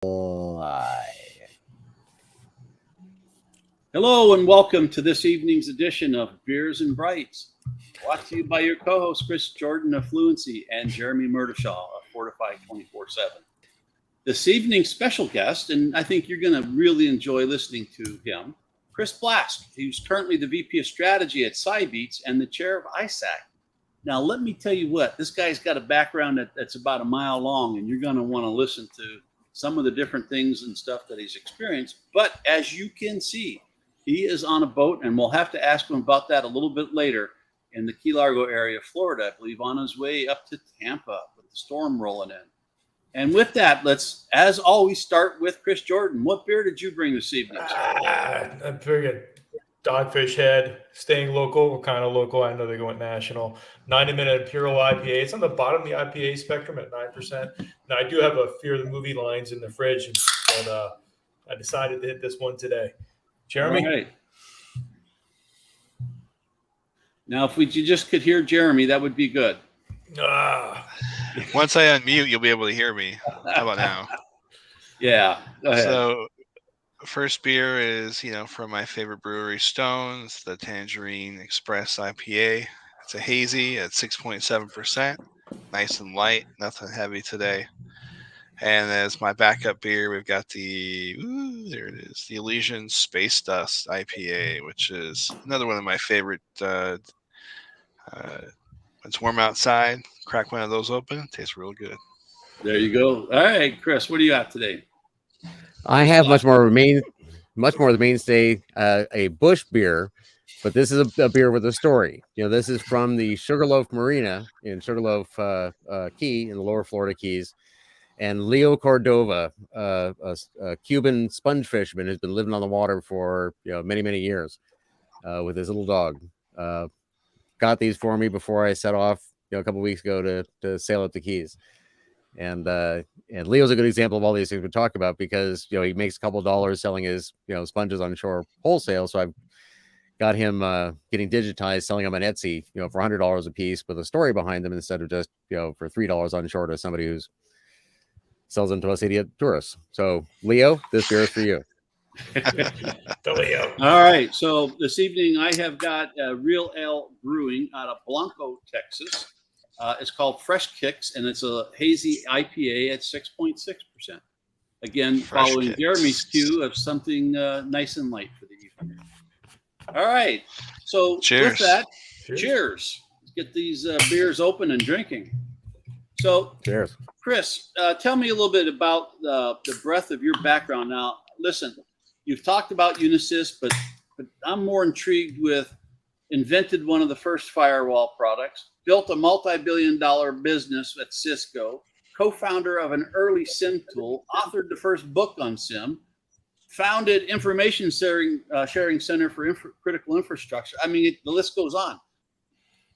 Hello and welcome to this evening's edition of Beers and Bytes, brought to you by your co-hosts Chris Jordan of Fluency and Jeremy Murdashaw of Fortify 24/7. This evening's special guest, and I think you're going to really enjoy listening to him, Chris Blask, who's currently the VP of Strategy at Cybeats and the chair of ISAC. Now, let me tell you what, this guy's got a background that's about a mile long, and you're going to want to listen to some of the different things and stuff that he's experienced. But as you can see, he is on a boat, and we'll have to ask him about that a little bit later in the Key Largo area of Florida, I believe, on his way up to Tampa with the storm rolling in. And with that, let's, as always, start with Chris Jordan. What beer did you bring this evening? I'm very good. Dogfish Head, staying local, kind of local. I know they went national. 90-minute Imperial IPA. It's on the bottom of the IPA spectrum at 9%. Now, I do have a Fear the Movie lines in the fridge, but I decided to hit this one today. Jeremy? All right. Now, if you just could hear Jeremy, that would be good. Once I unmute, you'll be able to hear me. How about now? Yeah, go ahead. So, first beer is, from my favorite brewery, Stone's, the Tangerine Express IPA. It's a hazy at 6.7%. Nice and light, nothing heavy today. And as my backup beer, we've got the Elysian Space Dust IPA, which is another one of my favorite. It's warm outside. Crack one of those open. It tastes real good. There you go. All right, Chris, what do you got today? I have much more of the mainstay, a Busch beer, but this is a beer with a story. This is from the Sugarloaf Marina in Sugarloaf Key in the lower Florida Keys. And Leo Cordova, a Cuban sponge fisherman, has been living on the water for many, many years with his little dog. Got these for me before I set off a couple of weeks ago to sail up the Keys. And Leo's a good example of all these things we talk about because he makes a couple of dollars selling his sponges on shore wholesale. So I've got him getting digitized, selling them on Etsy for $100 a piece with a story behind them instead of just for $3 on shore to somebody who's sells them to us idiot tourists. So, Leo, this beer is for you. The Leo. All right. So this evening I have got Real Ale Brewing out of Blanco, Texas. It's called Fresh Kicks, and it's a hazy IPA at 6.6%. Again, following Jeremy's cue of something nice and light for the evening. All right. So cheers. With that, cheers. Let's get these beers open and drinking. So, cheers. Chris, tell me a little bit about the breadth of your background. Now, listen, you've talked about Unisys, but I'm more intrigued with invented one of the first firewall products, built a multi-billion-dollar business at Cisco, co-founder of an early SIEM tool, authored the first book on SIEM, founded Information Sharing Center for Critical Infrastructure. I mean, the list goes on.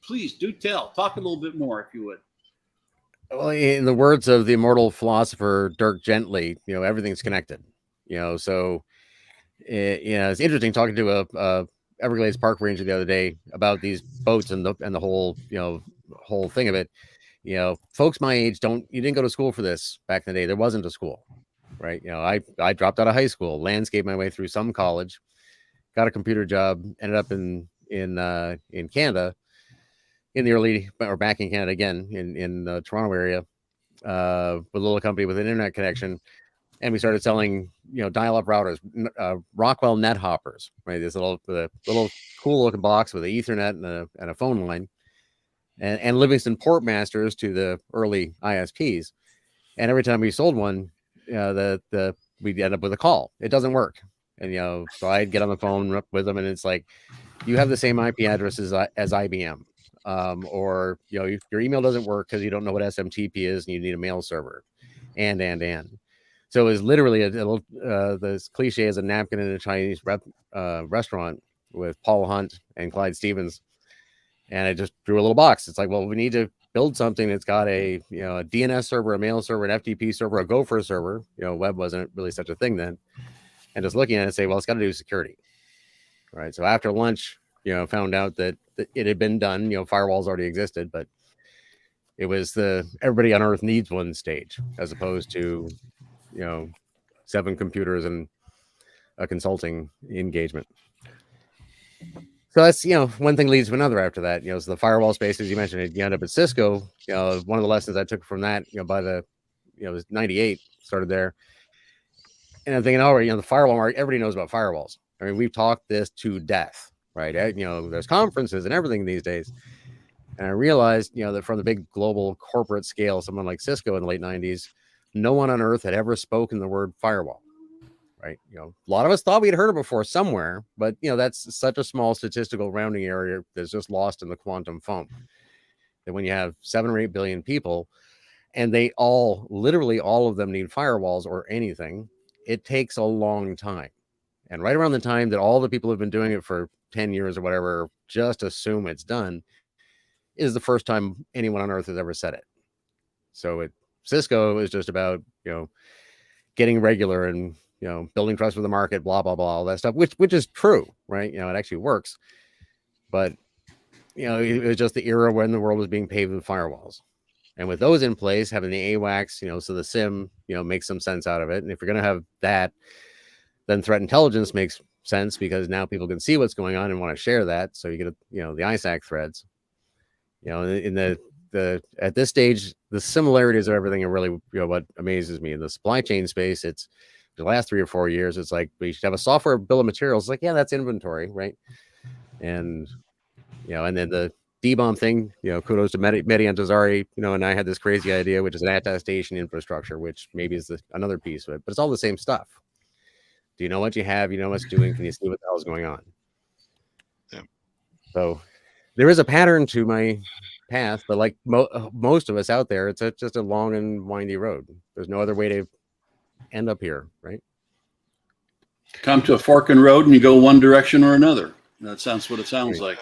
Please do talk a little bit more if you would. Well, in the words of the immortal philosopher Dirk Gently, everything's connected. So it's interesting talking to a Everglades Park ranger the other day about these boats and the whole whole thing of it. Folks my age you didn't go to school for this back in the day. There wasn't a school, right? I dropped out of high school, landscaped my way through some college, got a computer job, ended up in Canada. In the early, or back in Canada again, in the Toronto area, with a little company with an internet connection, and we started selling, dial-up routers, Rockwell net hoppers, right? This little cool looking box with an Ethernet and a phone line, and Livingston Portmasters to the early ISPs. And every time we sold one, we'd end up with a call. It doesn't work, and so I'd get on the phone with them, and it's like, you have the same IP address as IBM. Or your email doesn't work because you don't know what SMTP is and you need a mail server, and so it was literally a little this cliche as a napkin in a Chinese restaurant with Paul Hunt and Clyde Stevens, and I just drew a little box. It's like, well, we need to build something that's got a DNS server, a mail server, an FTP server, a Gopher server. Web wasn't really such a thing then, and just looking at it and say, well, it's got to do security, right? So after lunch, found out that it had been done. Firewalls already existed, but it was the everybody on Earth needs one stage, as opposed to 7 computers and a consulting engagement. So that's, one thing leads to another after that. So the firewall space, as you mentioned, you end up at Cisco. One of the lessons I took from that, by the, it was 98, started there. And I'm thinking, already, the firewall market, everybody knows about firewalls. I mean, we've talked this to death, right? There's conferences and everything these days. And I realized, that from the big global corporate scale, someone like Cisco in the late 90s, no one on earth had ever spoken the word firewall, right? A lot of us thought we'd heard it before somewhere, but, that's such a small statistical rounding area that's just lost in the quantum foam. That when you have 7 or 8 billion people, and they all, literally all of them need firewalls or anything, it takes a long time. And right around the time that all the people who've been doing it for 10 years or whatever just assume it's done is the first time anyone on earth has ever said it. So Cisco is just about, getting regular and, building trust with the market, blah, blah, blah, all that stuff, which is true, right? It actually works. But, it was just the era when the world was being paved with firewalls. And with those in place, having the AWACS, so the SIEM, makes some sense out of it. And if you're going to have that, then threat intelligence makes sense because now people can see what's going on and want to share that. So you get, the ISAC threads. In the at this stage, the similarities of everything are really, what amazes me in the supply chain space. It's the last 3 or 4 years. It's like we should have a software bill of materials. It's like, yeah, that's inventory, right? And and then the dBoM thing, kudos to Mehdi Antazari, and I had this crazy idea, which is an attestation infrastructure, which maybe is another piece of it, but it's all the same stuff. Do you know what you have? You know what's doing? Can you see what the hell's going on? Yeah. So there is a pattern to my path, but like most of us out there, it's just a long and windy road. There's no other way to end up here, right? Come to a fork in the road and you go one direction or another. That sounds what it sounds like.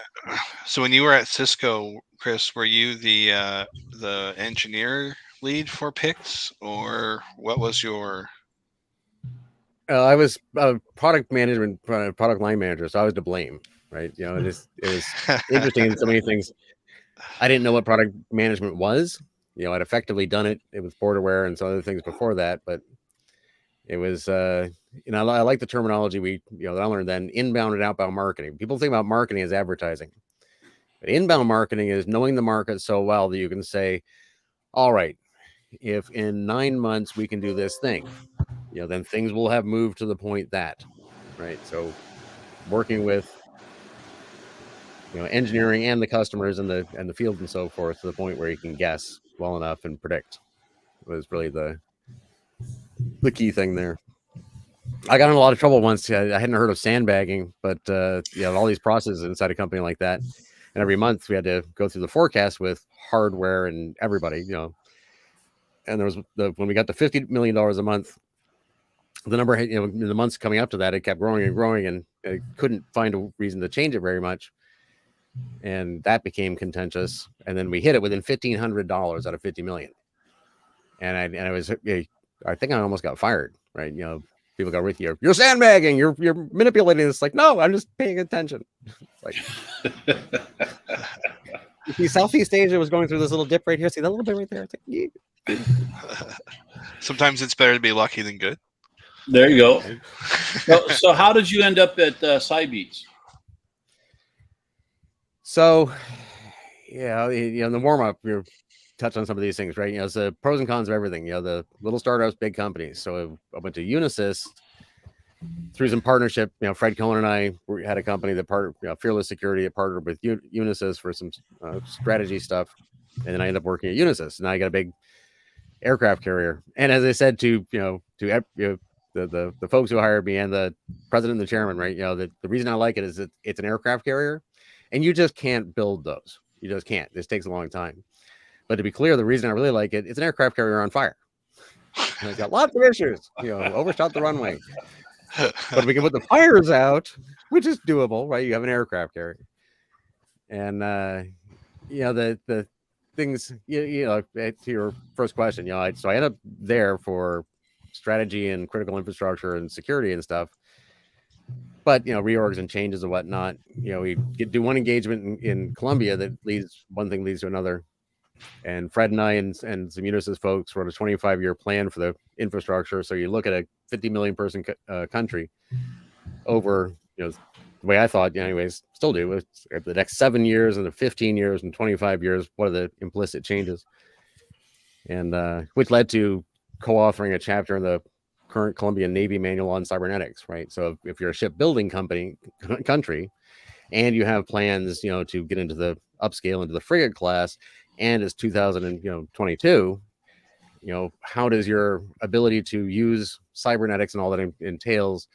So when you were at Cisco, Chris, were you the engineer lead for PICS, or what was your? I was product management, product line manager, so I was to blame, right? It was interesting in so many things. I didn't know what product management was. I'd effectively done it. It was Borderware and some other things before that, but it was, I like the terminology that I learned then, inbound and outbound marketing. People think about marketing as advertising, but inbound marketing is knowing the market so well that you can say, all right, if in 9 months we can do this thing, then things will have moved to the point that, right? So working with, engineering and the customers and the field and so forth to the point where you can guess well enough and predict was really the key thing there. I got in a lot of trouble once. I hadn't heard of sandbagging, but all these processes inside a company like that. And every month we had to go through the forecast with hardware and everybody, and there was when we got to $50 million a month, the number, in the months coming up to that, it kept growing and growing, and I couldn't find a reason to change it very much. And that became contentious. And then we hit it within $1,500 out of 50 million. And I think I almost got fired, right? People go with you. You're sandbagging. You're manipulating this. Like, no, I'm just paying attention. Like, you see, Southeast Asia was going through this little dip right here. See that little bit right there? It's like, yeah. Sometimes it's better to be lucky than good. There you go. So how did you end up at Cybeats? So, in the warm up, you're touch on some of these things, right? It's the pros and cons of everything. The little startups, big companies. So I went to Unisys through some partnership. Fred Cohen and I had a company that Fearless Security, that partnered with Unisys for some strategy stuff, and then I ended up working at Unisys. And I got a big aircraft carrier. And as I said to the folks who hired me and the president and the chairman, right? The reason I like it is that it's an aircraft carrier, and you just can't build those. You just can't. This takes a long time. But to be clear, the reason I really like it, it's an aircraft carrier on fire. And it's got lots of issues. Overshot the runway. But we can put the fires out, which is doable, right? You have an aircraft carrier. And the things, to your first question, so I ended up there for strategy and critical infrastructure and security and stuff. But reorgs and changes and whatnot. We do one engagement in Colombia that one thing leads to another. And Fred and I and some Unisys folks wrote a 25-year plan for the infrastructure. So you look at a 50 million person country over, the way I thought, anyways, still do, the next 7 years and the 15 years and 25 years, what are the implicit changes? And which led to co-authoring a chapter in the current Colombian Navy manual on cybernetics, right? So if you're a shipbuilding country, and you have plans, to get into the upscale into the frigate class, and it's 2022, how does your ability to use cybernetics and all that entails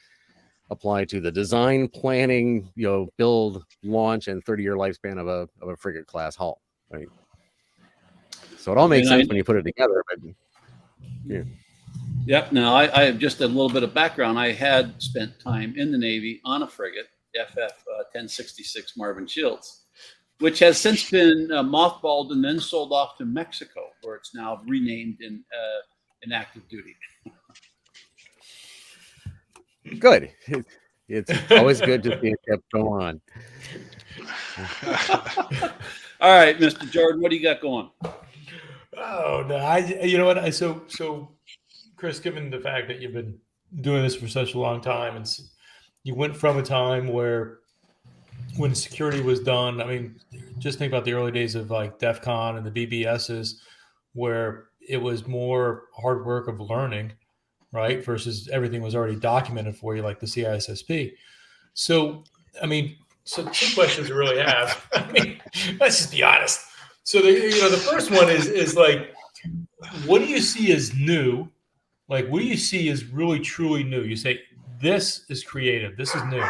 apply to the design, planning, build, launch, and 30-year lifespan of a frigate class hull, right? So it all makes sense when you put it together. But yeah. Yep. Now I have just a little bit of background. I had spent time in the Navy on a frigate, FF 1066 Marvin Shields, which has since been mothballed and then sold off to Mexico, where it's now renamed in active duty. Good. It's always good to see it kept going on. All right, Mr. Jordan, what do you got going? Oh no, you know what? So Chris, given the fact that you've been doing this for such a long time, and you went from a time where when security was done, I mean, just think about the early days of like DEF CON and the BBSs, where it was more hard work of learning, right? Versus everything was already documented for you, like the CISSP. So, I mean, so two questions I really have. I mean, let's just be honest. So the first one is like, what do you see as new? Like, what do you see as really truly new? You say this is creative, this is new,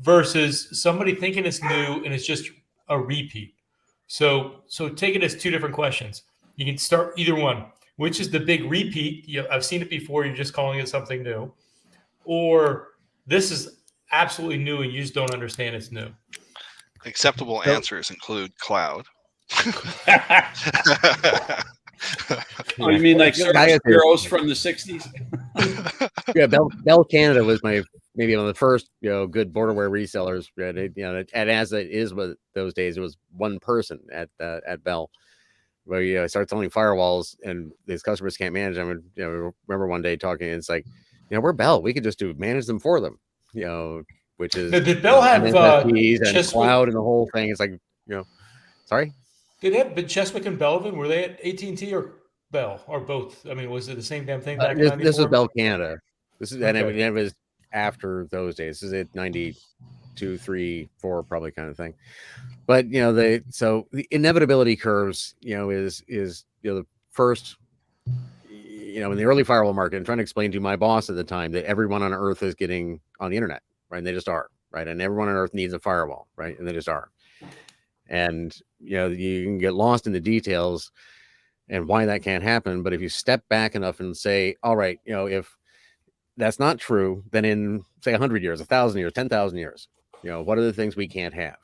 versus somebody thinking it's new and it's just a repeat. So take it as two different questions. You can start either one. Which is the big repeat? I've seen it before. You're just calling it something new, or this is absolutely new and you just don't understand it's new. Acceptable answers include cloud. Oh, you mean like service bureaus from the 60s? Yeah, Bell Canada was maybe one of the first good borderware resellers. And as it is with those days, it was one person at Bell. Where start selling firewalls and these customers can't manage them. And remember one day talking, and it's like, we're Bell, we could just manage them for them. Which is did Bell have MSPs and cloud and the whole thing? It's like sorry. Did they have Cheswick and Belvin? Were they at AT&T or Bell or both? I mean, was it the same damn thing back in 94? This is Bell Canada. This is okay. And it was after those days. This is at 92, 3, 4 probably kind of thing. But so the inevitability curves, is the first, in the early firewall market. I'm trying to explain to my boss at the time that everyone on Earth is getting on the internet, right? And they just are, right? And everyone on Earth needs a firewall, right? And they just are. And you can get lost in the details and why that can't happen. But if you step back enough and say, all right, if that's not true, then in say 100 years, 1,000 years, 10,000 years, what are the things we can't have?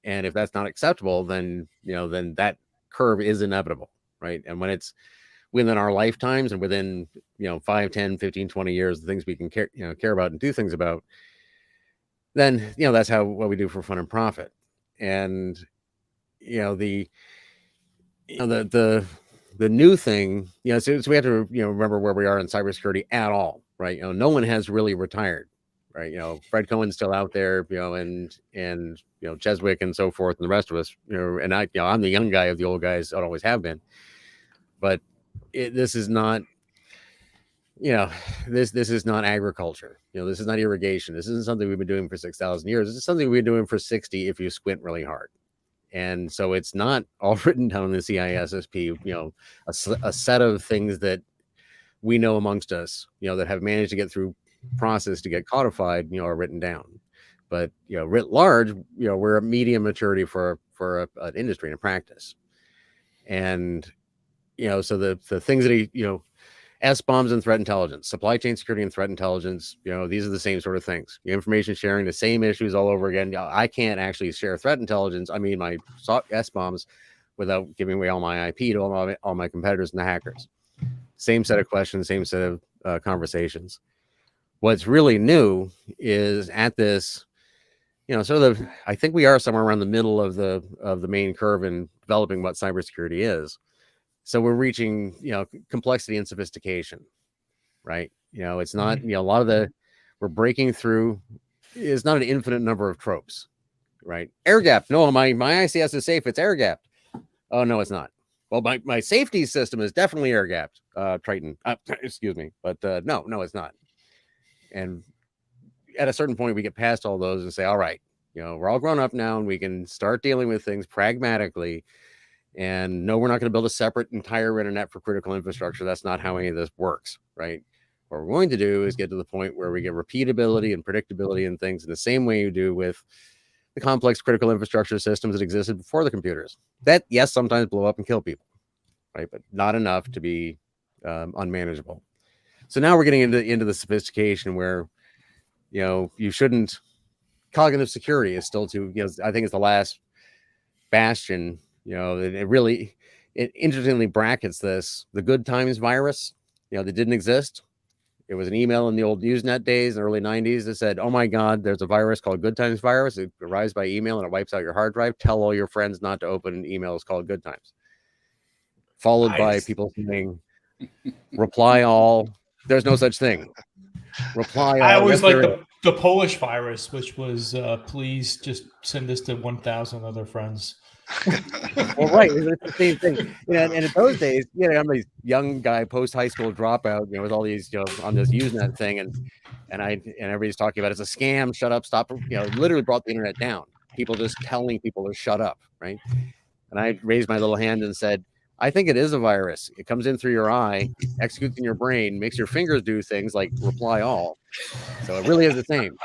And if that's not acceptable, then then that curve is inevitable, right? And when it's within our lifetimes and within 5, 10, 15, 20 years, the things we can care about and do things about, then that's what we do for fun and profit. And the new thing, so we have to remember where we are in cybersecurity at all, right? No one has really retired. Right, Fred Cohen's still out there, and Cheswick and so forth, and the rest of us, and I'm the young guy of the old guys. I always have been, but this is not, this is not agriculture. This is not irrigation. This isn't something we've been doing for 6,000 years. This is something we've been doing for 60 if you squint really hard. And so it's not all written down in the CISSP. A set of things that we know amongst us, that have managed to get through process to get codified, are written down. But writ large, we're a medium maturity for an industry and a practice. And so the things that SBOMs and threat intelligence, supply chain security and threat intelligence, these are the same sort of things. Information sharing, the same issues all over again. I can't actually share threat intelligence, my SBOMs, without giving away all my IP to all my competitors and the hackers. Same set of questions, same set of conversations. What's really new is at this, I think we are somewhere around the middle of the main curve in developing what cybersecurity is. So we're reaching, complexity and sophistication, right? It's not, a lot of we're breaking through. It's not an infinite number of tropes, right? Air gap. No, my ICS is safe. It's air gapped. Oh, no, it's not. Well, my safety system is definitely air gapped, Triton. Excuse me. But no, it's not. And at a certain point, we get past all those and say, all right, we're all grown up now and we can start dealing with things pragmatically. And no, we're not going to build a separate entire internet for critical infrastructure. That's not how any of this works, right? What we're going to do is get to the point where we get repeatability and predictability and things in the same way you do with the complex critical infrastructure systems that existed before the computers. That, yes, sometimes blow up and kill people, right? But not enough to be unmanageable. So now we're getting into the sophistication where, you shouldn't. Cognitive security is still I think it's the last bastion. It interestingly brackets the good times virus, that didn't exist. It was an email in the old Usenet days, early 90s, that said, oh my God, there's a virus called good times virus. It arrives by email and it wipes out your hard drive. Tell all your friends not to open emails called good times. Followed by people saying, reply all. There's no such thing. Reply all. I always like the Polish virus, which was, please just send this to 1,000 other friends. Well, right, it's the same thing. And in those days, I'm a young guy, post high school dropout, with all these, on this Usenet thing, and everybody's talking about it's a scam. Shut up, stop. Literally brought the internet down. People just telling people to shut up, right? And I raised my little hand and said, I think it is a virus. It comes in through your eye, executes in your brain, makes your fingers do things like reply all. So it really is the same.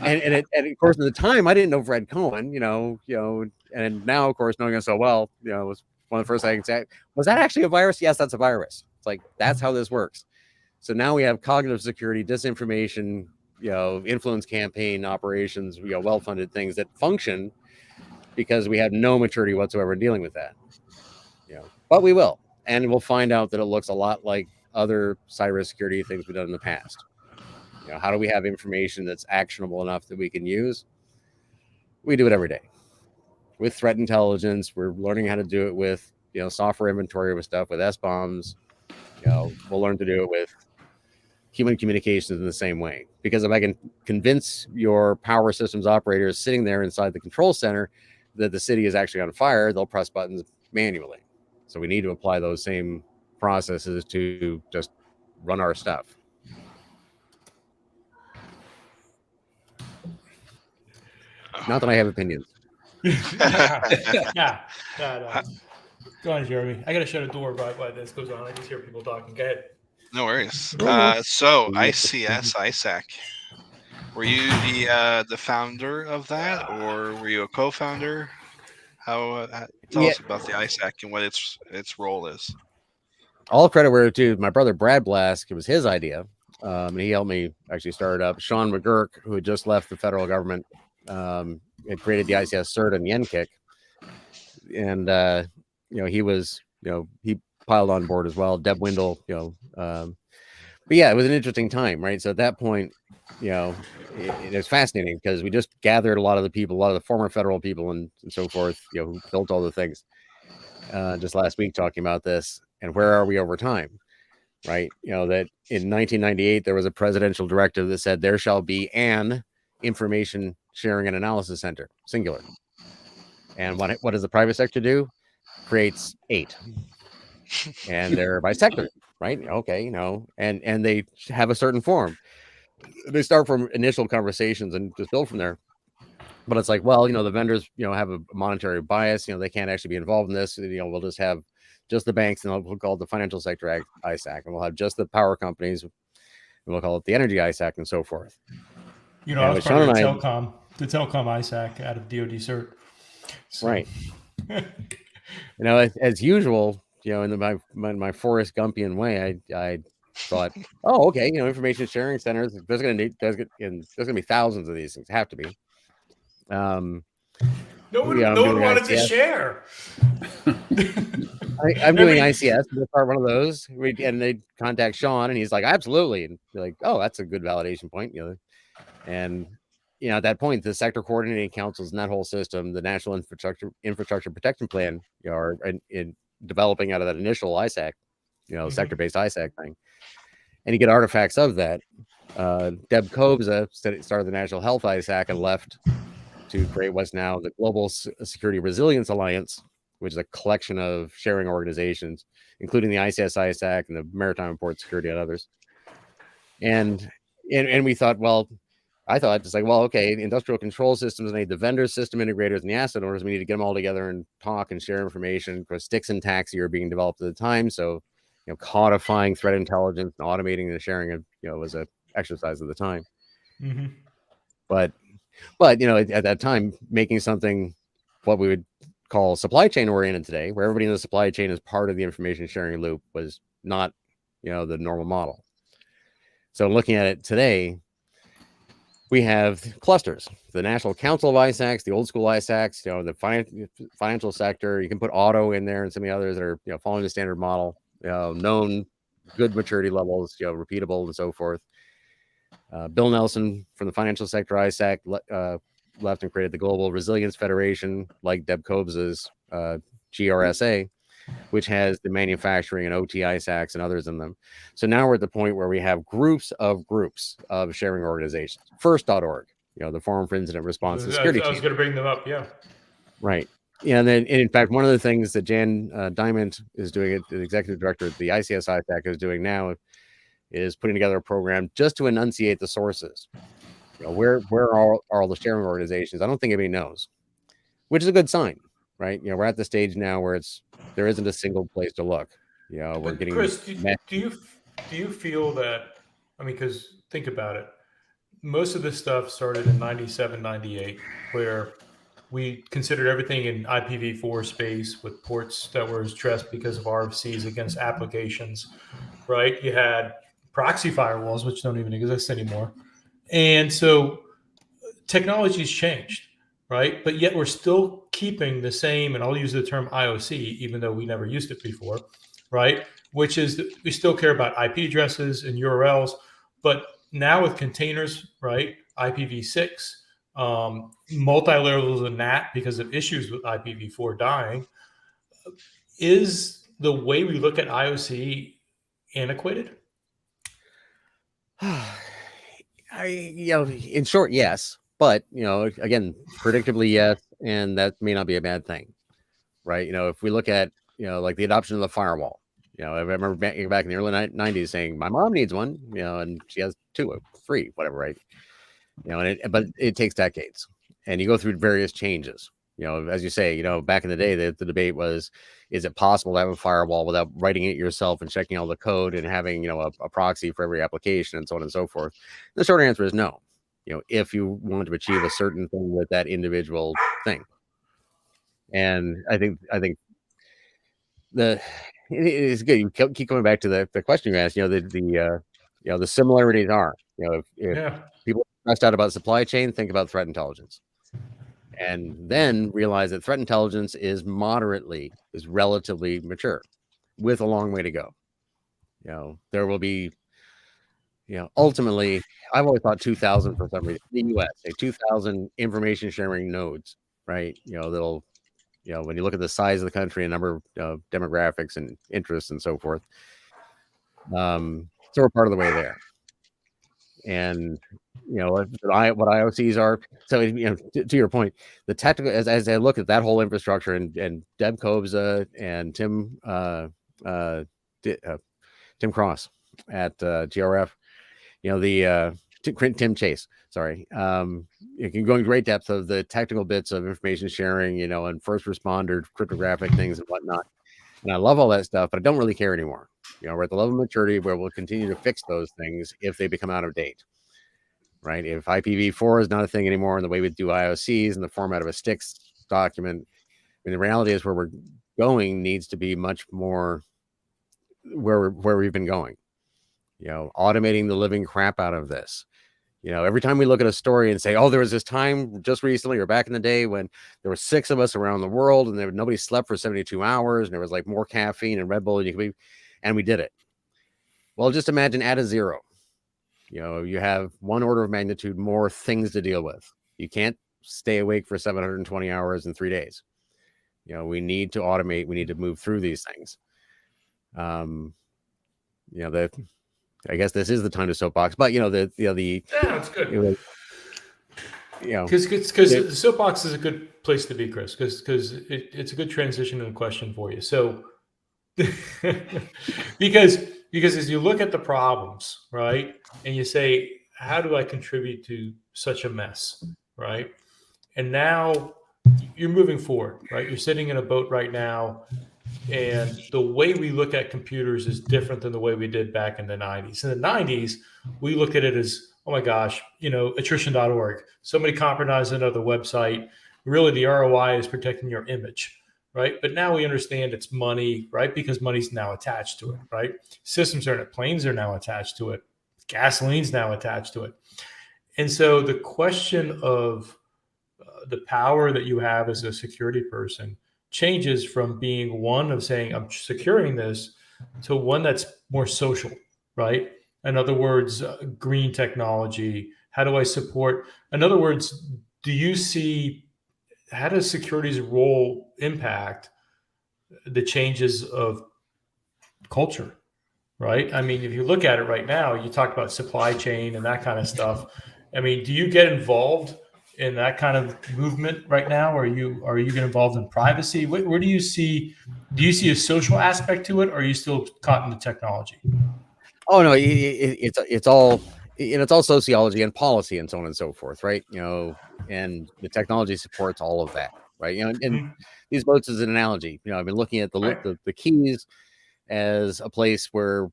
And of course, at the time, I didn't know Fred Cohen, and now, of course, knowing it so well, it was one of the first things I can say, was that actually a virus? Yes, that's a virus. It's like, that's how this works. So now we have cognitive security, disinformation, influence campaign operations, well-funded things that function because we have no maturity whatsoever in dealing with that. But we will. And we'll find out that it looks a lot like other cybersecurity things we've done in the past. How do we have information that's actionable enough that we can use? We do it every day. With threat intelligence, we're learning how to do it with, software inventory with stuff, with SBOMs. We'll learn to do it with human communications in the same way. Because if I can convince your power systems operators sitting there inside the control center that the city is actually on fire, they'll press buttons manually. So we need to apply those same processes to just run our stuff. Not that I have opinions. Yeah. Go on, Jeremy. I got to shut a door by this goes on. I just hear people talking. Go ahead. No worries. So ICS, ISAC. Were you the founder of that, or were you a co-founder? How tell us about the ISAC and what its role is. All credit where it's due. My brother Brad Blask, it was his idea. And he helped me actually start it up. Sean McGurk, who had just left the federal government, had created the ICS CERT and the NKIC. And he was, he piled on board as well. Deb Windle, but yeah, it was an interesting time, right? So at that point, it was fascinating because we just gathered a lot of the former federal people and so forth, who built all the things just last week talking about this and where are we over time, right? That in 1998, there was a presidential directive that said there shall be an information sharing and analysis center, singular. And what does the private sector do? Creates 8. And they're by sector, right? Okay, and they have a certain form. They start from initial conversations and just build from there. But it's like, well, the vendors, have a monetary bias. They can't actually be involved in this. We'll just have just the banks, and we'll call it the financial sector ISAC, and we'll have just the power companies, and we'll call it the energy ISAC, and so forth. I was part of the telecom ISAC out of DoD CERT. So. Right. As usual, in my Forrest Gumpian way, I thought, oh, okay, information sharing centers. There's going to be thousands of these things. Have to be. No one wanted to share. I'm doing ICS. I'm part one of those. And they contact Sean, and he's like, absolutely. And you're like, oh, that's a good validation point. And at that point, the sector coordinating councils and that whole system, the National Infrastructure Protection Plan, are in developing out of that initial ISAC, sector-based ISAC thing. and you get artifacts of that. Deb Kobza started the National Health ISAC and left to create what's now the Global Security Resilience Alliance, which is a collection of sharing organizations, including the ICS ISAC and the Maritime and Port Security and others. And we thought, well, I thought it's like, well, okay, industrial control systems need the vendors, system integrators, and the asset owners. We need to get them all together and talk and share information, because Stix and Taxi are being developed at the time. So, codifying threat intelligence and automating the sharing of, was a exercise of the time. Mm-hmm. But at that time, making something what we would call supply chain oriented today, where everybody in the supply chain is part of the information sharing loop, was not, the normal model. So looking at it today, we have clusters, the National Council of ISACs, the old school ISACs, the financial sector. You can put auto in there and some of the others that are, following the standard model, known good maturity levels, repeatable and so forth. Bill Nelson from the financial sector ISAC left and created the Global Resilience Federation, like Deb Kobza's GRSA, which has the manufacturing and OT ISACs and others in them. So now we're at the point where we have groups of sharing organizations. First.org, the Forum for Incident Response and Security. I was going to bring them up, yeah. Right. Yeah, and then in fact, one of the things that Jan Diamond is doing, the executive director of the ICS ISAC is doing now, is putting together a program just to enunciate the sources. Where are all the sharing organizations? I don't think anybody knows, which is a good sign, right? We're at the stage now where there isn't a single place to look. We're getting. Chris, do you feel that? I mean, because think about it. Most of this stuff started in 97, 98, where we considered everything in IPv4 space with ports that were stressed because of RFCs against applications, right? You had proxy firewalls, which don't even exist anymore. And so technology's changed, right? But yet we're still keeping the same, and I'll use the term IOC, even though we never used it before, right? Which is that we still care about IP addresses and URLs, but now with containers, right? IPv6, multi-levels of NAT because of issues with IPv4 dying. Is the way we look at IOC antiquated? In short, yes, but again, predictably yes, and that may not be a bad thing, right? If we look at like the adoption of the firewall, I remember back in the early 90s saying my mom needs one, and she has 2 or 3, whatever, right? But it takes decades, and you go through various changes. As you say, back in the day, the debate was, is it possible to have a firewall without writing it yourself and checking all the code and having, a proxy for every application and so on and so forth? And the short answer is no. If you want to achieve a certain thing with that individual thing. And I think it is good. You keep coming back to the question you asked, the similarities are, if people are stressed out about supply chain, think about threat intelligence. And then realize that threat intelligence is relatively mature, with a long way to go. There will be, ultimately, I've always thought 2,000 for some reason. In the US, 2,000 information sharing nodes, right? That'll, when you look at the size of the country and number of demographics and interests and so forth. So we're part of the way there. And what IOCs are. So to your point, the technical, as I look at that whole infrastructure and Deb Kobza and Tim Cross at GRF, Tim Chase, sorry, you can go in great depth of the technical bits of information sharing, and first responder cryptographic things and whatnot. And I love all that stuff, but I don't really care anymore. We're at the level of maturity where we'll continue to fix those things if they become out of date. Right? If IPv4 is not a thing anymore, and the way we do IOCs in the format of a Stix document, I mean, the reality is where we're going needs to be much more where we've been going. Automating the living crap out of this. Every time we look at a story and say, oh, there was this time just recently or back in the day when there were 6 of us around the world and nobody slept for 72 hours and there was like more caffeine and Red Bull and we did it. Well, just imagine add a 0. You have 1 order of magnitude more things to deal with. You can't stay awake for 720 hours in 3 days. We need to automate. We need to move through these things. I guess this is the time to soapbox, but Yeah, it's good. Because the soapbox is a good place to be, Chris, because it's a good transition and a question for you. So because as you look at the problems, right, and you say, how do I contribute to such a mess, right? And now you're moving forward, right? You're sitting in a boat right now, and the way we look at computers is different than the way we did back in the 90s. In the 90s, we look at it as, oh my gosh, attrition.org. Somebody compromised another website. Really, the ROI is protecting your image, right? But now we understand it's money, right? Because money's now attached to it, right? Systems are in it. Planes are now attached to it. Gasoline's now attached to it. And so the question of the power that you have as a security person changes from being one of saying, I'm securing this, to one that's more social, right? In other words, green technology. How do I support? In other words, how does security's role impact the changes of culture, right? I mean, if you look at it right now, you talk about supply chain and that kind of stuff. I mean, do you get involved in that kind of movement right now? Are you get involved in privacy? Where do you see a social aspect to it, or are you still caught in the technology? Oh no, it's all sociology and policy and so on and so forth, right? And the technology supports all of that, right? And these boats is an analogy. I've been looking at the keys as a place where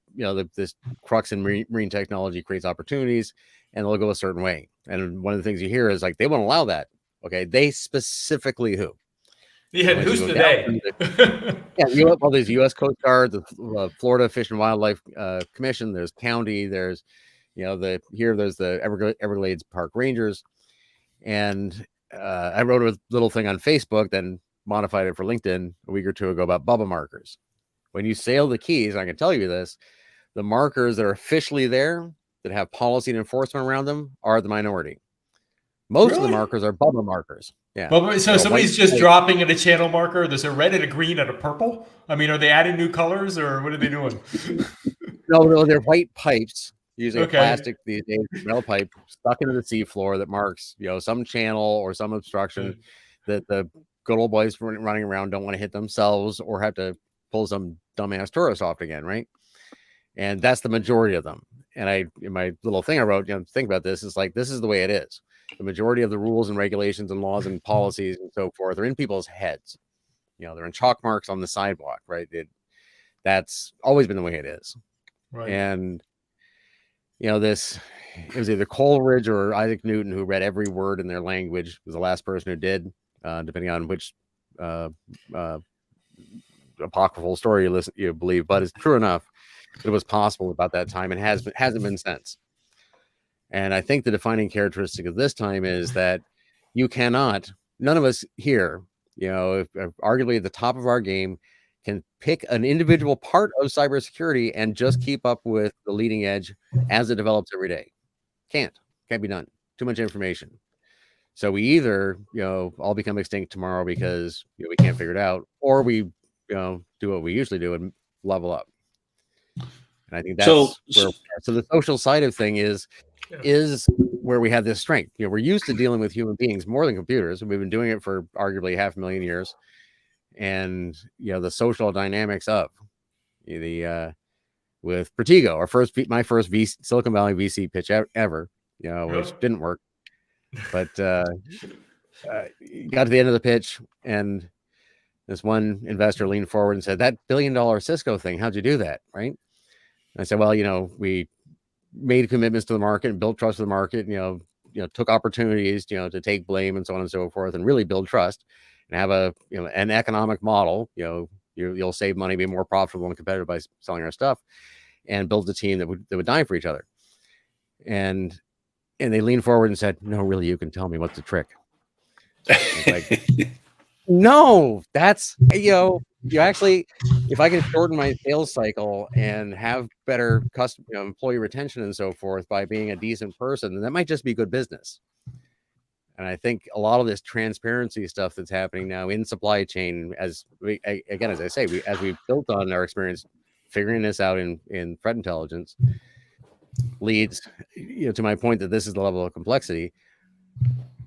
this crux in marine technology creates opportunities, and they'll go a certain way. And one of the things you hear is like, they won't allow that. Okay, they specifically who? Yeah, who's today? There's U.S. Coast Guard, the Florida Fish and Wildlife Commission. There's county. There's there's the Everglades Park Rangers, and I wrote a little thing on Facebook, then modified it for LinkedIn a week or two ago about bubble markers. When you sail the Keys, I can tell you this: the markers that are officially there, that have policy and enforcement around them, are the minority. Most of the markers are bubble markers. Yeah. Well, so somebody's just dropping in a channel marker. There's a red and a green and a purple. I mean, are they adding new colors, or what are they doing? No, they're white pipes, using plastic these days, metal pipe stuck into the seafloor that marks some channel or some obstruction that the good old boys running around don't want to hit themselves or have to pull some dumbass tourist off again, right? And that's the majority of them. And in my little thing I wrote, think about this, is like, this is the way it is. The majority of the rules and regulations and laws and policies and so forth are in people's heads. They're in chalk marks on the sidewalk, right? That's always been the way it is. Right. And it was either Coleridge or Isaac Newton who read every word in their language. Was the last person who did, depending on which apocryphal story you believe, but it's true enough. It was possible about that time and hasn't been since. And I think the defining characteristic of this time is that none of us here, if arguably at the top of our game, can pick an individual part of cybersecurity and just keep up with the leading edge as it develops every day. Can't be done. Too much information. So we either, all become extinct tomorrow because we can't figure it out, or we, do what we usually do and level up. And I think that's so the social side of thing is where we have this strength. We're used to dealing with human beings more than computers, and we've been doing it for arguably 500,000 years. And the social dynamics of with Protego, my first Silicon Valley VC pitch ever, which didn't work, but got to the end of the pitch, and this one investor leaned forward and said, "That $1 billion Cisco thing, how'd you do that?" Right? And I said, "Well, we made commitments to the market and built trust to the market, took opportunities, to take blame and so on and so forth, and really build trust and have an economic model. You'll save money, be more profitable and competitive by selling our stuff, and build a team that would die for each other." And they leaned forward and said, "No, really, you can tell me what's the trick." Like, no, that's you actually, if I can shorten my sales cycle and have better employee retention and so forth by being a decent person, then that might just be good business. And I think a lot of this transparency stuff that's happening now in supply chain, as we built on our experience figuring this out in threat intelligence, leads to my point that this is the level of complexity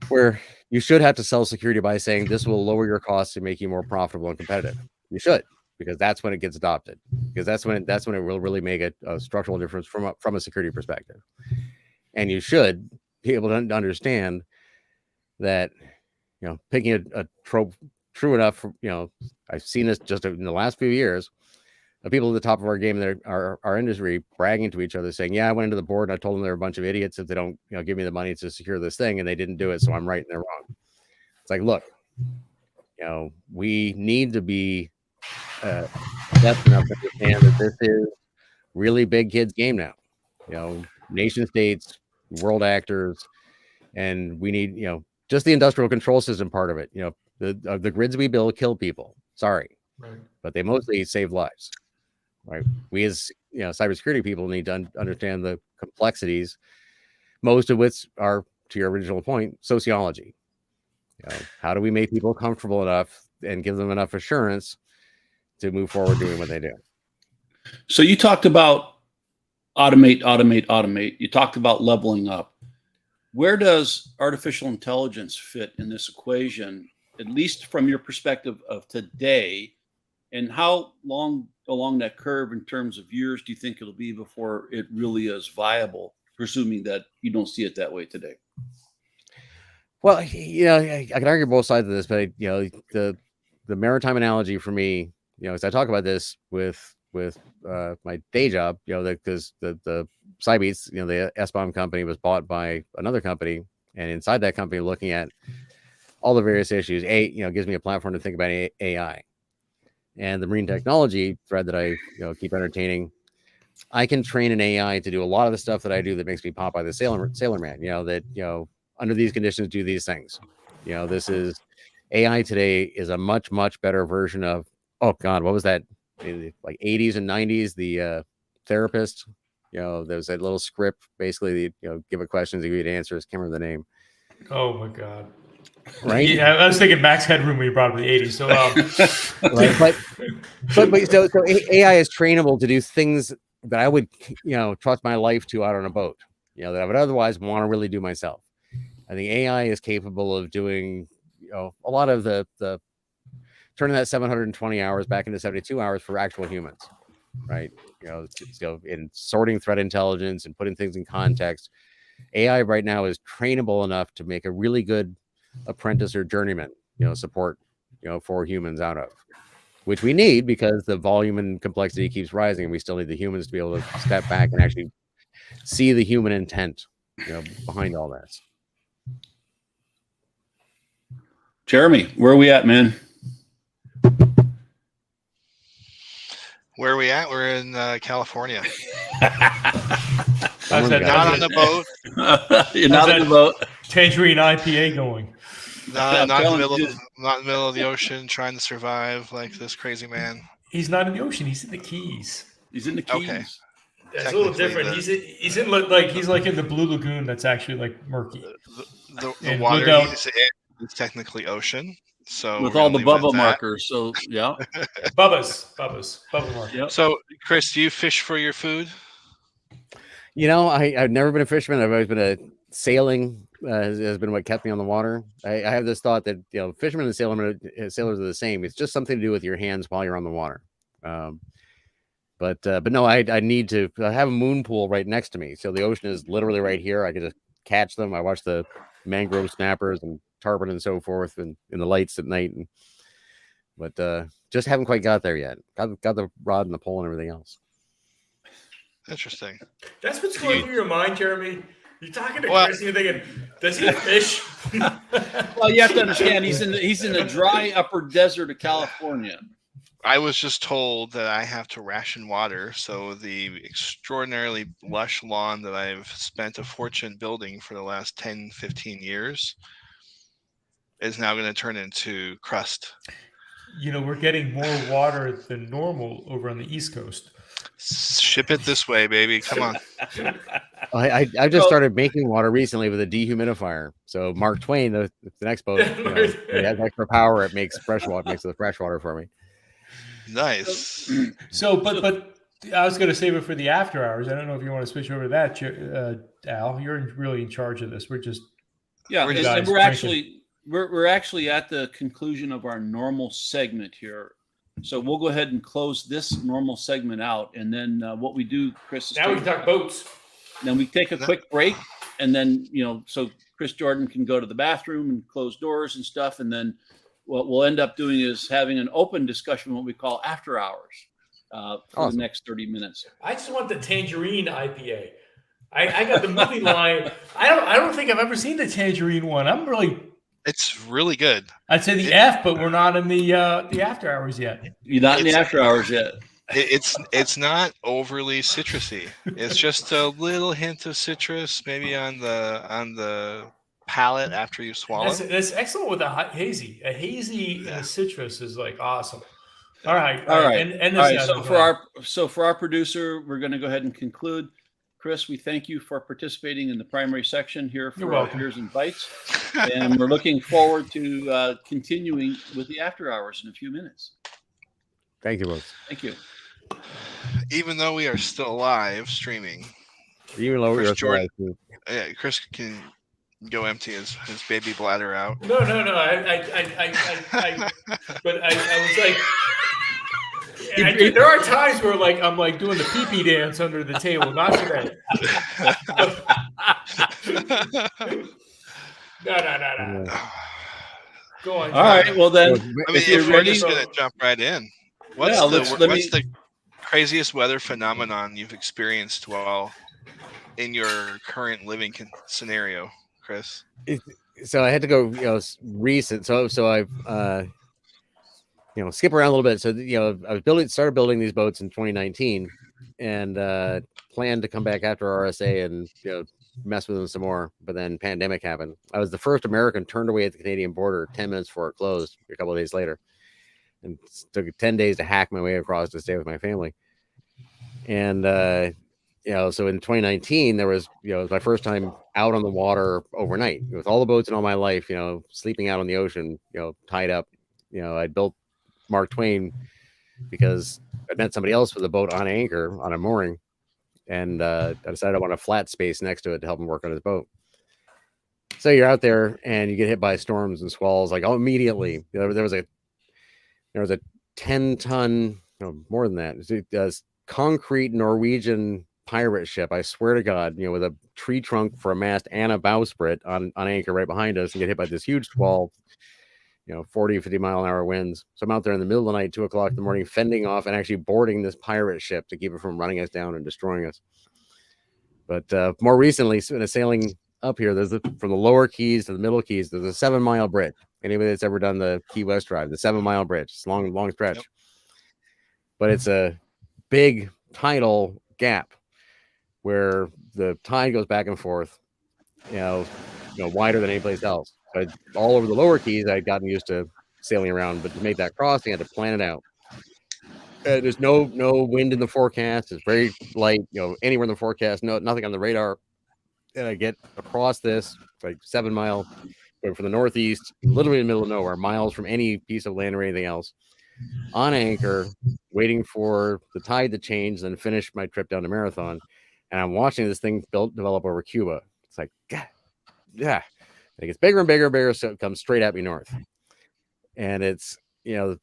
where you should have to sell security by saying this will lower your costs and make you more profitable and competitive. You should, because that's when it gets adopted, because that's when it will really make a structural difference from a security perspective. And you should be able to understand that, picking a trope true enough, I've seen this just in the last few years of people at the top of our game that are our industry bragging to each other saying, yeah, I went into the board and I told them they're a bunch of idiots if they don't, give me the money to secure this thing, and they didn't do it. So I'm right and they're wrong. It's like, look, we need to be depth enough to understand that this is really big kids game now, nation states, world actors, and we need, just the industrial control system part of it. The grids we build kill people. Sorry, Right. but they mostly save lives. Right. We as cybersecurity people need to understand the complexities, most of which are, to your original point, sociology. How do we make people comfortable enough and give them enough assurance to move forward doing what they do? So you talked about automate. You talked about leveling up. Where does artificial intelligence fit in this equation, at least from your perspective of today? And how long along that curve in terms of years do you think it'll be before it really is viable, presuming that you don't see it that way today? Well, I can argue both sides of this, but the maritime analogy for me, as I talk about this with my day job, because the Cybeats, the SBOM company was bought by another company, and inside that company, looking at all the various issues, gives me a platform to think about AI. And the marine technology thread that I keep entertaining, I can train an AI to do a lot of the stuff that I do that makes me pop by the sailor man. That under these conditions do these things. This is AI today is a much better version of, oh God, what was that? Like 80s and 90s, the therapist. There's that little script basically. Give it questions, give it answers. Can't remember the name. Oh my God. Right. Yeah, I was thinking Max Headroom when you brought up the 80s. So, right, so AI is trainable to do things that I would, trust my life to out on a boat, that I would otherwise want to really do myself. I think AI is capable of doing, a lot of the turning that 720 hours back into 72 hours for actual humans, right? In sorting threat intelligence and putting things in context. AI right now is trainable enough to make a really good apprentice or journeyman, support, for humans out of, which we need because the volume and complexity keeps rising, and we still need the humans to be able to step back and actually see the human intent, behind all this. Jeremy, where are we at, man? Where are we at? We're in California. how's that, Not on the boat. You're not on the boat. Tangerine IPA going? Not in the middle of the ocean trying to survive like this crazy man. He's not in the ocean. He's in the Keys. He's in the Keys. Okay. That's a little different. He's in like in the Blue Lagoon. That's actually like murky. The water is technically ocean. So with all the Bubba markers. So yeah. Bubba markers. Yep. So Chris, do you fish for your food? I've never been a fisherman. I've always been sailing has been what kept me on the water. I have this thought that fishermen and sailors are the same. It's just something to do with your hands while you're on the water. But no, I need to have a moon pool right next to me. So the ocean is literally right here. I can just catch them. I watch the mangrove snappers and tarpon and so forth, and in the lights at night. But just haven't quite got there yet. Got the rod and the pole and everything else. Interesting. That's what's going through your mind, Jeremy. You're talking to Chris and you're thinking, does he fish? Well, you have to understand he's in the dry upper desert of California. I was just told that I have to ration water, so the extraordinarily lush lawn that I've spent a fortune building for the last 10, 15 years is now going to turn into crust. We're getting more water than normal over on the East Coast. Ship it this way, baby. Come on. I just started making water recently with a dehumidifier. So Mark Twain, the next boat, it has extra power. It makes fresh water, makes the fresh water for me. Nice. So, but I was going to save it for the after hours. I don't know if you want to switch over to that, Al. You're really in charge of this. We're just and we're actually at the conclusion of our normal segment here. So we'll go ahead and close this normal segment out, and then what we do, Chris, is now we can talk boats. Then we take a quick break, and then so Chris Jordan can go to the bathroom and close doors and stuff, and then what we'll end up doing is having an open discussion, what we call after hours. For the next 30 minutes. I just want the tangerine IPA. I got the movie line. I don't think I've ever seen the tangerine one. It's really good. I'd say the F, but we're not in the after hours yet. You're not in the after hours yet. It's not overly citrusy. It's just a little hint of citrus, maybe on the palate after you swallow. That's excellent with a hazy. A hazy and a citrus is like awesome. All right. So for our producer, we're going to go ahead and conclude. Chris, we thank you for participating in the primary section here for Beers and Bytes, and we're looking forward to continuing with the after hours in a few minutes. Thank you both. Thank you. Even though we are still live streaming, Chris can go empty his baby bladder out. No. But I was like. There are times where I'm doing the pee-pee dance under the table. Not today. No. Go on. All right. Well then, if you're ready, just gonna jump right in. What's the craziest weather phenomenon you've experienced while in your current living scenario, Chris? So I had to go, recent. So I've. Skip around a little bit. So, I started building these boats in 2019 and planned to come back after RSA and, mess with them some more. But then pandemic happened. I was the first American turned away at the Canadian border 10 minutes before it closed a couple of days later. And it took 10 days to hack my way across to stay with my family. And, so in 2019, there was, it was my first time out on the water overnight with all the boats in all my life, sleeping out on the ocean, tied up. I built Mark Twain because I met somebody else with a boat on anchor on a mooring, and I decided I want a flat space next to it to help him work on his boat. So you're out there and you get hit by storms and squalls immediately. There was a 10-ton, more than that. It's concrete Norwegian pirate ship. I swear to God, with a tree trunk for a mast and a bowsprit on anchor right behind us, and get hit by this huge squall. 40, 50 mile an hour winds. So I'm out there in the middle of the night, 2 o'clock in the morning, fending off and actually boarding this pirate ship to keep it from running us down and destroying us. But more recently, sailing up here, from the lower keys to the middle keys, there's a 7-mile bridge. Anybody that's ever done the Key West drive, the 7-mile bridge, it's a long stretch. Yep. But it's a big tidal gap where the tide goes back and forth, wider than any place else. But all over the lower keys, I'd gotten used to sailing around, but to make that crossing, I had to plan it out. There's no wind in the forecast. It's very light, anywhere in the forecast, nothing on the radar. And I get across this, 7 mile, going from the northeast, literally in the middle of nowhere, miles from any piece of land or anything else, on anchor, waiting for the tide to change, then finish my trip down to Marathon. And I'm watching this thing develop over Cuba. It's like, God, yeah. It gets bigger and bigger, so it comes straight at me north. And it's, on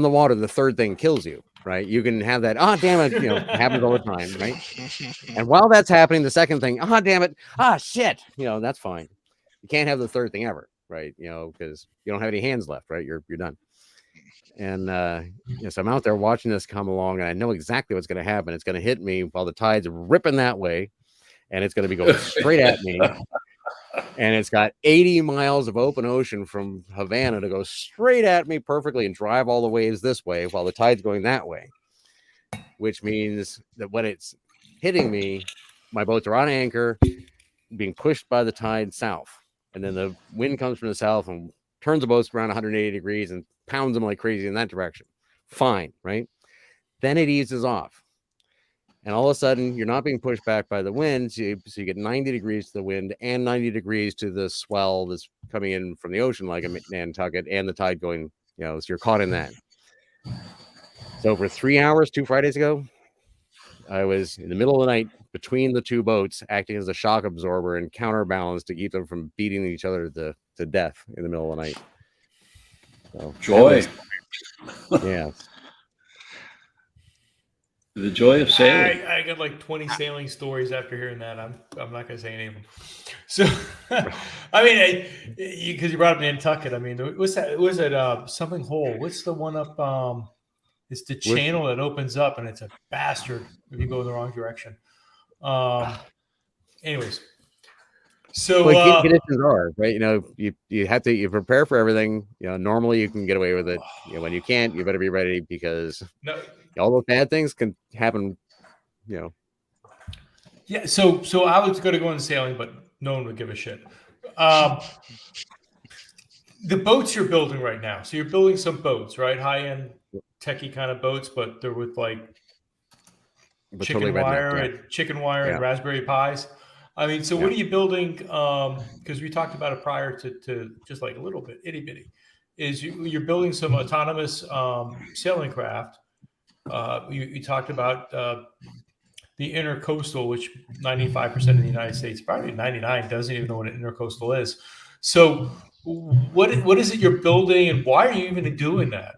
the water, the third thing kills you, right? You can have that, damn it, happens all the time, right? And while that's happening, the second thing, damn it, shit, that's fine. You can't have the third thing ever, right? Because you don't have any hands left, right? You're done. And so I'm out there watching this come along, and I know exactly what's going to happen. It's going to hit me while the tide's ripping that way, and it's going to be going straight at me. And it's got 80 miles of open ocean from Havana to go straight at me perfectly and drive all the waves this way while the tide's going that way, which means that when it's hitting me, my boats are on anchor, being pushed by the tide south. And then the wind comes from the south and turns the boats around 180 degrees and pounds them like crazy in that direction. Fine, right? Then it eases off. And all of a sudden, you're not being pushed back by the wind. So you get 90 degrees to the wind and 90 degrees to the swell that's coming in from the ocean like a Nantucket, and the tide going, so you're caught in that. So for 3 hours, 2 Fridays ago, I was in the middle of the night between the two boats, acting as a shock absorber and counterbalance to keep them from beating each other to death in the middle of the night. So Joy. Yeah. The joy of sailing. I got like 20 sailing stories after hearing that. I'm not gonna say any of them. So, I mean, because you brought up Nantucket. I mean, what's that? Was it something hole? What's the one up? It's the channel that opens up, and it's a bastard if you go in the wrong direction. Anyways, so conditions are right. You know, you have to prepare for everything. You know, normally you can get away with it. You know, when you can't, you better be ready because all those bad things can happen. You know. Yeah. So I was going to go in sailing, but no one would give a shit. The boats you're building right now. So you're building some boats, right? High end, techie kind of boats, but they're with like chicken wire and Raspberry Pis. I mean, so what are you building? Because we talked about it prior to just like a little bit, itty bitty. Is you're building some autonomous sailing craft. You talked about the intercoastal, which 95% of the United States, probably 99, doesn't even know what an intercoastal is. So what is it you're building, and why are you even doing that?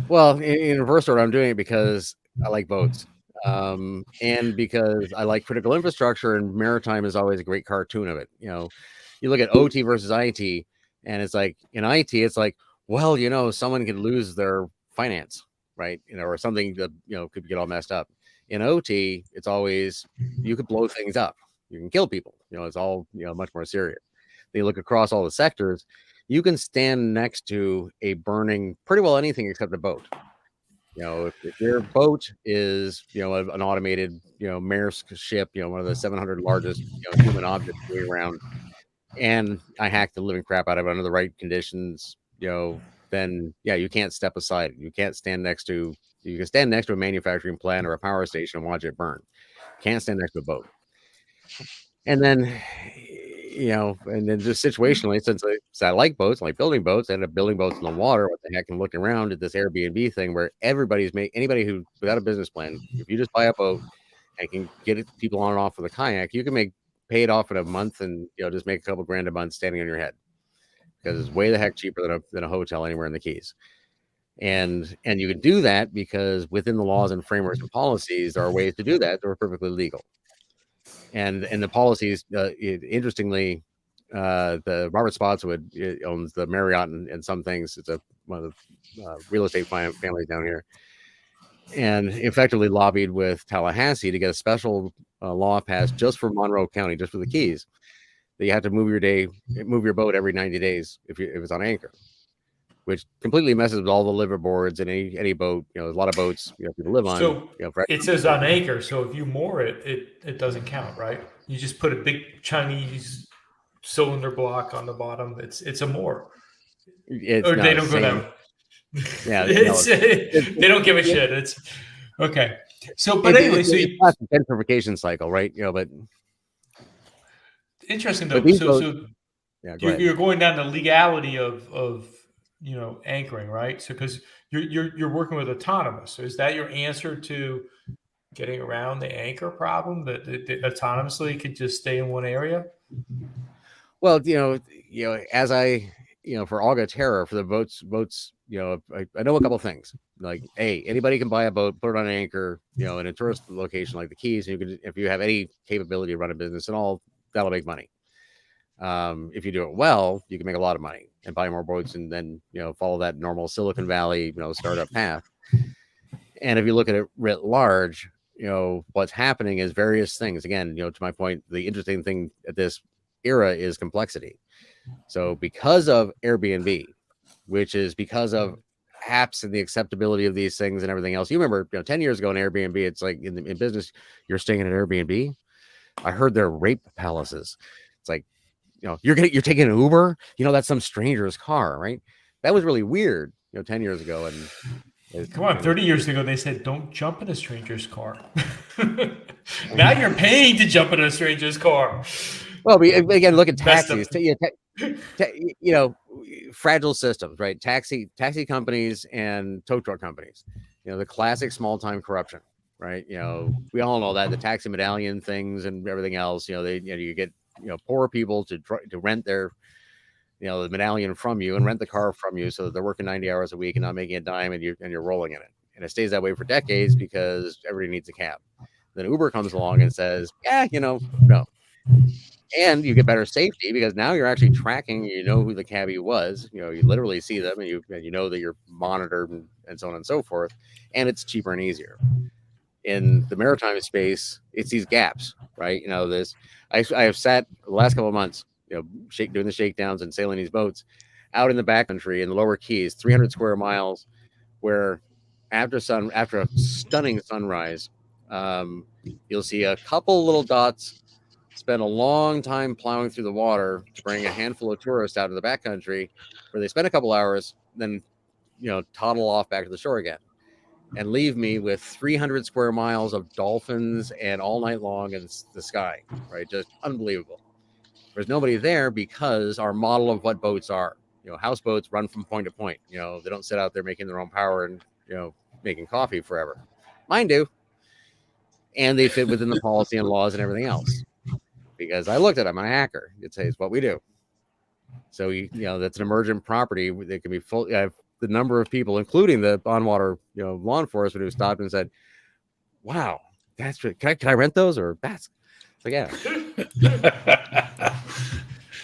Well, in reverse order, I'm doing it because I like boats. And because I like critical infrastructure, and maritime is always a great cartoon of it. You know, you look at OT versus IT, and it's like in IT, it's like, well, you know, someone could lose their finance, right? You know, or something that, you know, could get all messed up. In OT, it's always you could blow things up, you can kill people. You know, it's all, you know, much more serious. They look across all the sectors. You can stand next to a burning pretty well anything except a boat. You know, if your boat is, you know, an automated, you know, Maersk ship, you know, one of the 700 largest, you know, human objects going around, and I hacked the living crap out of it under the right conditions, you know, then yeah, you can't step aside. You can't stand next to. You can stand next to a manufacturing plant or a power station and watch it burn. Can't stand next to a boat. And then, you know, and then just situationally, since I like boats, I like building boats, I ended up building boats in the water. What the heck? And looking around at this Airbnb thing where anybody who without a business plan, if you just buy a boat and can get people on and off with a kayak, you can pay it off in a month and, you know, just make a couple grand a month standing on your head because it's way the heck cheaper than a hotel anywhere in the Keys. And you can do that because within the laws and frameworks and policies, there are ways to do that that are perfectly legal. And the policies, interestingly, the Robert Spotswood owns the Marriott and some things. It's one of the real estate families down here, and effectively lobbied with Tallahassee to get a special law passed just for Monroe County, just for the Keys, that you have to move your boat every 90 days if it's on anchor, which completely messes with all the liverboards and any boat. You know, there's a lot of boats, you know, people live on. So you know, it says on anchor. So if you moor it doesn't count, right? You just put a big Chinese cylinder block on the bottom. It's a moor. Or they don't go that. Yeah, they don't give a shit. It's okay. So, but anyway, so it's not the gentrification cycle, right? You know, but interesting though. Yeah, you're going down the legality of you know, anchoring, right? So because you're working with autonomous. So is that your answer to getting around the anchor problem, that autonomously could just stay in one area? Well, you know, as I, you know, for Auga Terra, for the boats, you know, I know a couple of things. Like, hey, anybody can buy a boat, put it on an anchor, you know, in a tourist location like the Keys, and you can, if you have any capability to run a business and all, that'll make money. If you do it well, you can make a lot of money and buy more boats, and then, you know, follow that normal Silicon Valley, you know, startup path. And if you look at it writ large, you know, what's happening is various things. Again, you know, to my point, the interesting thing at this era is complexity. So because of Airbnb, which is because of apps and the acceptability of these things and everything else, you remember, you know, 10 years ago in Airbnb, it's like in business, you're staying at an Airbnb. I heard they're rape palaces. It's like, you know, you're taking an Uber, you know, that's some stranger's car, right? That was really weird, you know, 10 years ago. And come on, 30 years ago, they said, don't jump in a stranger's car. Now you're paying to jump in a stranger's car. Well, again, look at taxis. You know, fragile systems, right? Taxi companies and tow truck companies. You know, the classic small time corruption, right? We all know that the taxi medallion things and everything else. You get poor people to rent their the medallion from you and rent the car from you, so that they're working 90 hours a week and not making a dime, and you're rolling in it, and it stays that way for decades because everybody needs a cab. Then Uber comes along and says, yeah, no. And you get better safety because now you're actually tracking, who the cabbie was. You literally see them, and you know that you're monitored and so on and so forth. And it's cheaper and easier. In the maritime space, it's these gaps, right? I have sat the last couple of months, doing the shakedowns and sailing these boats out in the backcountry in the lower keys, 300 square miles, where after a stunning sunrise, you'll see a couple little dots spend a long time plowing through the water to bring a handful of tourists out of the backcountry, where they spend a couple hours, then toddle off back to the shore again, and leave me with 300 square miles of dolphins and all night long in the sky, right? Just unbelievable. There's nobody there because our model of what boats are, houseboats run from point to point. They don't sit out there making their own power and making coffee forever. Mine do, and they fit within the policy and laws and everything else. Because I looked at it, I'm a hacker. It says what we do. So that's an emergent property. They can be full. The number of people, including the on-water law enforcement, who stopped and said, "Wow, that's can I rent those?" Or that's like, yeah.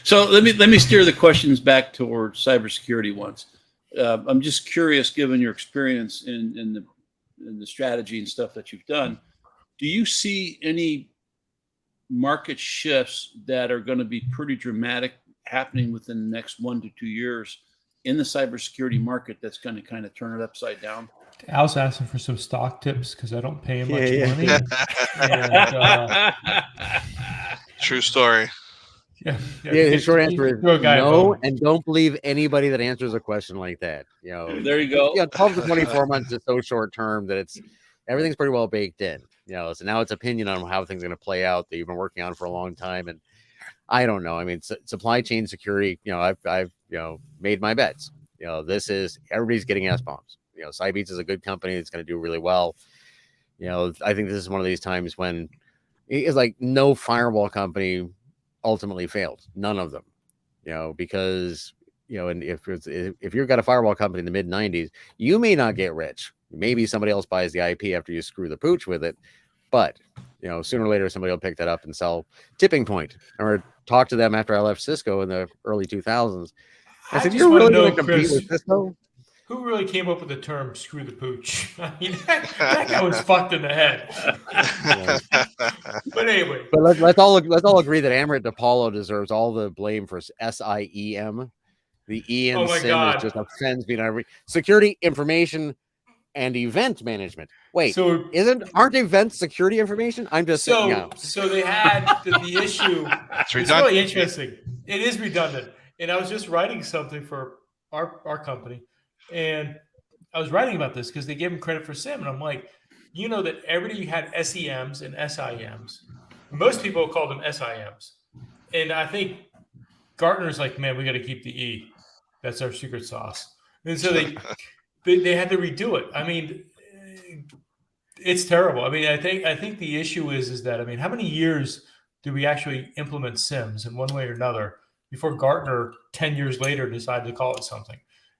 So let me steer the questions back towards cybersecurity ones. I'm just curious, given your experience in the strategy and stuff that you've done, do you see any market shifts that are going to be pretty dramatic happening within the next 1 to 2 years in the cybersecurity market that's going to kind of turn it upside down? Al's asking for some stock tips because I don't pay him much money. True story. Yeah, the short answer is no, and don't believe anybody that answers a question like that. There you go. 12 to 24 months is so short term that everything's pretty well baked in. So now it's opinion on how things are going to play out that you've been working on for a long time. And I don't know. I mean, supply chain security, I've made my bets. This is, everybody's getting SBOMs. Cybeats is a good company. It's going to do really well. I think this is one of these times when it's like no firewall company ultimately failed. None of them, because, and if you've got a firewall company in the mid 90s, you may not get rich. Maybe somebody else buys the IP after you screw the pooch with it, but sooner or later somebody will pick that up and sell. Tipping Point. Or talk to them after I left Cisco in the early 2000s. I said, "You're really going to compete with Cisco?" Who really came up with the term "screw the pooch"? I mean, that guy was fucked in the head. But anyway, but let's all agree that Amrit DePaulo deserves all the blame for SIEM. The E in SIM is just offends me. Security, information, and event management. Wait, so aren't events security information? I'm just saying. No. So they had the issue. It's really interesting. It is redundant. And I was just writing something for our company, and I was writing about this because they gave them credit for SIM, and I'm like, that everybody had SEMs and SIMs. Most people call them SIMs, and I think Gartner's like, man, we got to keep the E. That's our secret sauce. And so they had to redo it. I mean, it's terrible. I mean, I think the issue is that, I mean, how many years do we actually implement SIMs in one way or another before Gartner 10 years later decided to call it something?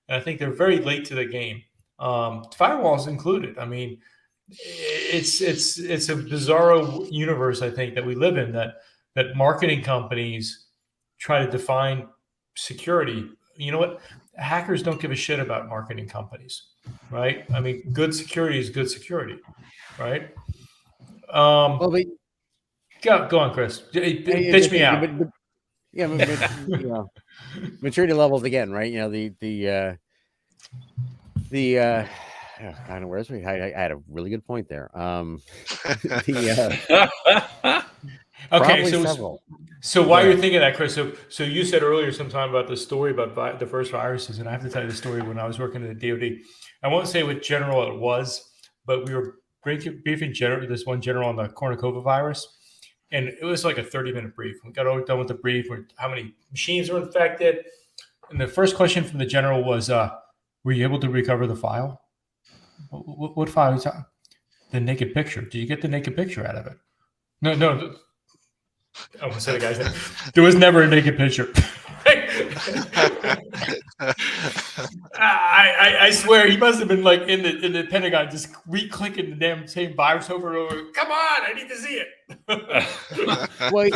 And I think they're very late to the game. Firewalls included. I mean, it's a bizarro universe, I think, that we live in, that marketing companies try to define security. You know what? Hackers don't give a shit about marketing companies, right? I mean, good security is good security, right? Go on, Chris. Pitch me out. Maturity levels again, right? Where's we? I had a really good point there. Okay, so while you're thinking that, Chris, so you said earlier sometime about the story about the first viruses, and I have to tell you the story when I was working at the DoD. I won't say what general it was, but we were briefing this one general on the Cornucopia virus, and it was like a 30-minute brief. We got all done with the brief, how many machines were infected, and the first question from the general was, were you able to recover the file? What file are you talking? the naked picture. Did you get the naked picture out of it? No. I almost said it, guys. There was never a naked picture. I swear he must have been like in the Pentagon, just re-clicking the damn same virus over and over. Come on, I need to see it. Well,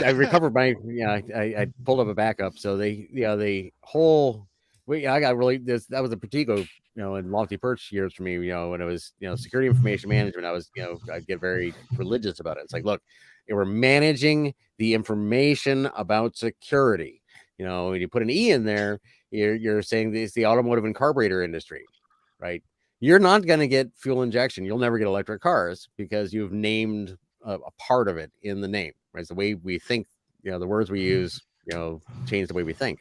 I recovered my, I pulled up a backup. So the whole, I got really that was a Protego, in Lofty Perch years for me, when it was, security information management. I was, I'd get very religious about it. It's like, look, we're managing the information about security. When you put an E in there, you're saying it's the automotive and carburetor industry, right? You're not going to get fuel injection. You'll never get electric cars because you've named a part of it in the name, right? It's the way we think, the words we use, change the way we think.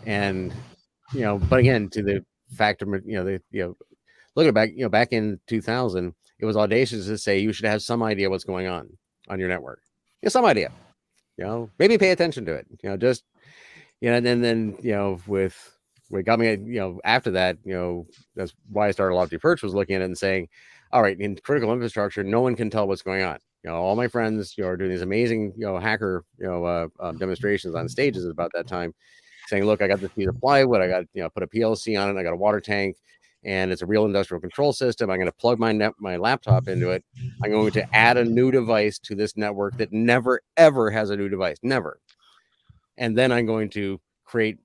And, but again, to the fact of, looking back, back in 2000, it was audacious to say you should have some idea what's going on your network. Some idea, maybe pay attention to it, just, and then, with what got me, after that, that's why I started Lofty Perch, was looking at it and saying, all right, in critical infrastructure, no one can tell what's going on. All my friends, are doing these amazing, hacker, demonstrations on stages about that time, saying, look, I got this piece of plywood, I got, put a PLC on it, I got a water tank, and it's a real industrial control system. I'm going to plug my laptop into it. I'm going to add a new device to this network that never, ever has a new device, never. And then I'm going to create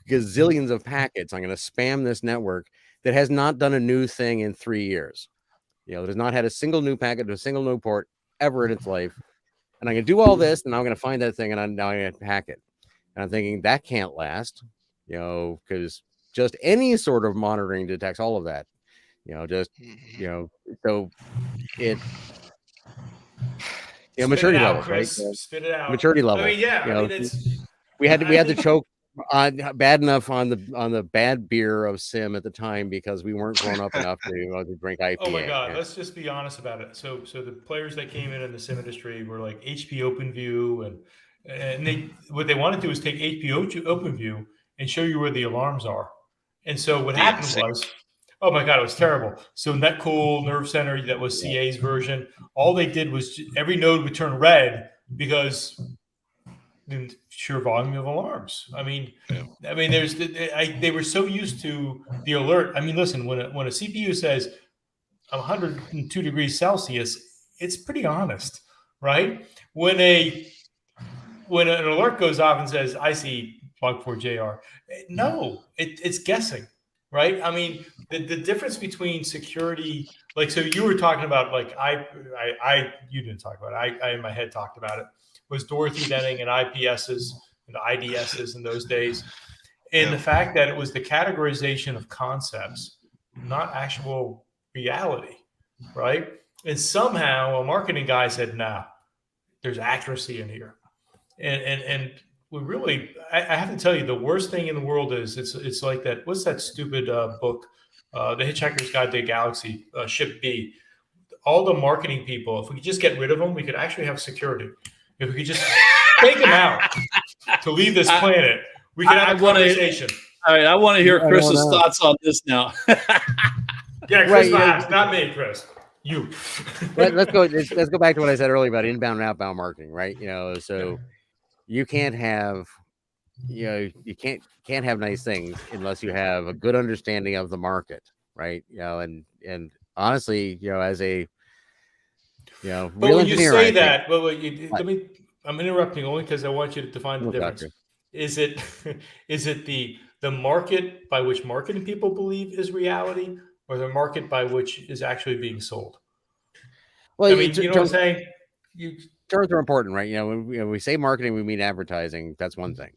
gazillions of packets. I'm going to spam this network that has not done a new thing in 3 years. It has not had a single new packet, a single new port ever in its life. And I'm going to do all this, and I'm going to find that thing, and I'm going to hack it. And I'm thinking that can't last, because just any sort of monitoring detects all of that, so it, maturity level, right? Spit it out. Maturity level. I mean, yeah, we had to choke on bad enough on the bad beer of SIEM at the time because we weren't grown up enough to drink IPA. Oh my God, let's just be honest about it. So the players that came in the SIEM industry were like HP OpenView, and what they wanted to do is take HP OpenView and show you where the alarms are. And so what happened was, oh my God, it was terrible. So Netcool, Nerve Center, that was CA's version. All they did was every node would turn red because the sheer volume of alarms. I mean, they were so used to the alert. I mean, listen, when a CPU says 102 degrees Celsius, it's pretty honest, right? When an alert goes off and says, I see Log4j, no, it's guessing, right? I mean, the difference between security, like, so you were talking about, like, you didn't talk about it. I in my head talked about it, was Dorothy Denning and IPSs and IDSs in those days. And the fact that it was the categorization of concepts, not actual reality, right? And somehow a marketing guy said, nah, there's accuracy in here. And we really, I have to tell you, the worst thing in the world is it's like that. What's that stupid book, The Hitchhiker's Guide to the Galaxy, Ship B? All the marketing people, if we could just get rid of them, we could actually have security. If we could just take them out to leave this planet, we can have a conversation. All right, I want to hear Chris's thoughts on this now. Yeah, Chris, not me, Chris. You. Let's go back to what I said earlier about inbound and outbound marketing, right? So you can't have, you can't have nice things unless you have a good understanding of the market, right? And honestly, as a but real when engineer, you say that, I'm interrupting only because I want you to define the difference. Doctor. Is it the market by which marketing people believe is reality, or the market by which is actually being sold? Well, I mean, you know what I'm saying? Terms are important, right? When we say marketing, we mean advertising. That's one thing.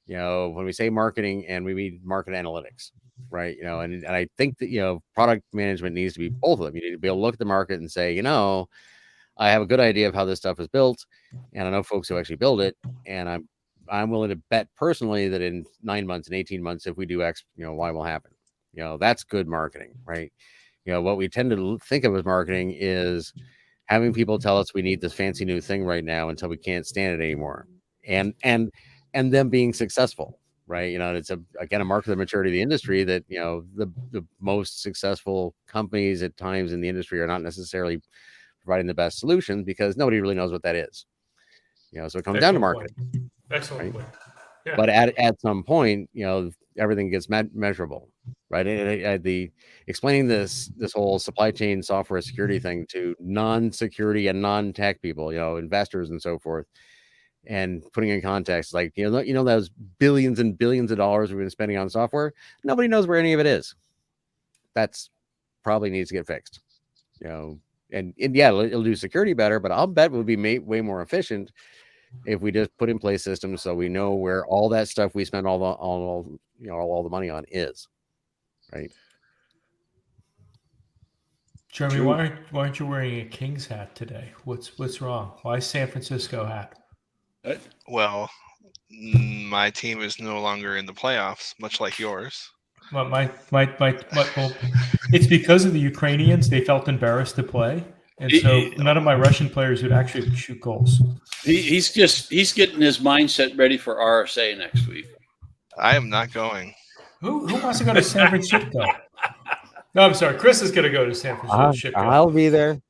When we say marketing, and we mean market analytics, right? And I think that product management needs to be both of them. You need to be able to look at the market and say, I have a good idea of how this stuff is built, and I know folks who actually build it, and I'm willing to bet personally that in 9 months and 18 months, if we do X, Y will happen. That's good marketing, right? What we tend to think of as marketing is having people tell us we need this fancy new thing right now until we can't stand it anymore, and them being successful, right? You know, it's again a mark of the maturity of the industry that, you know, the most successful companies at times in the industry are not necessarily providing the best solutions because nobody really knows what that is. You know, so it comes down to marketing. Excellent right? point. Yeah. But at some point, you know, everything gets measurable, right? And the explaining this whole supply chain software security thing to non-security and non-tech people, you know, investors and so forth, and putting in context, like, you know, those billions and billions of dollars we've been spending on software, nobody knows where any of it is. That's probably needs to get fixed, you know. And yeah, it'll do security better, but I'll bet it would be way more efficient if we just put in place systems so we know where all that stuff we spend all the money on is, right? Jeremy, True. why aren't you wearing a King's hat today? What's wrong? Why San Francisco hat? Well, my team is no longer in the playoffs, much like yours. Well, it's because of the Ukrainians. They felt embarrassed to play, and so none of my Russian players would actually shoot goals. He's getting his mindset ready for RSA next week. I am not going. Who wants to go to San Francisco? No, I'm sorry. Chris is going to go to San Francisco. I'll be there.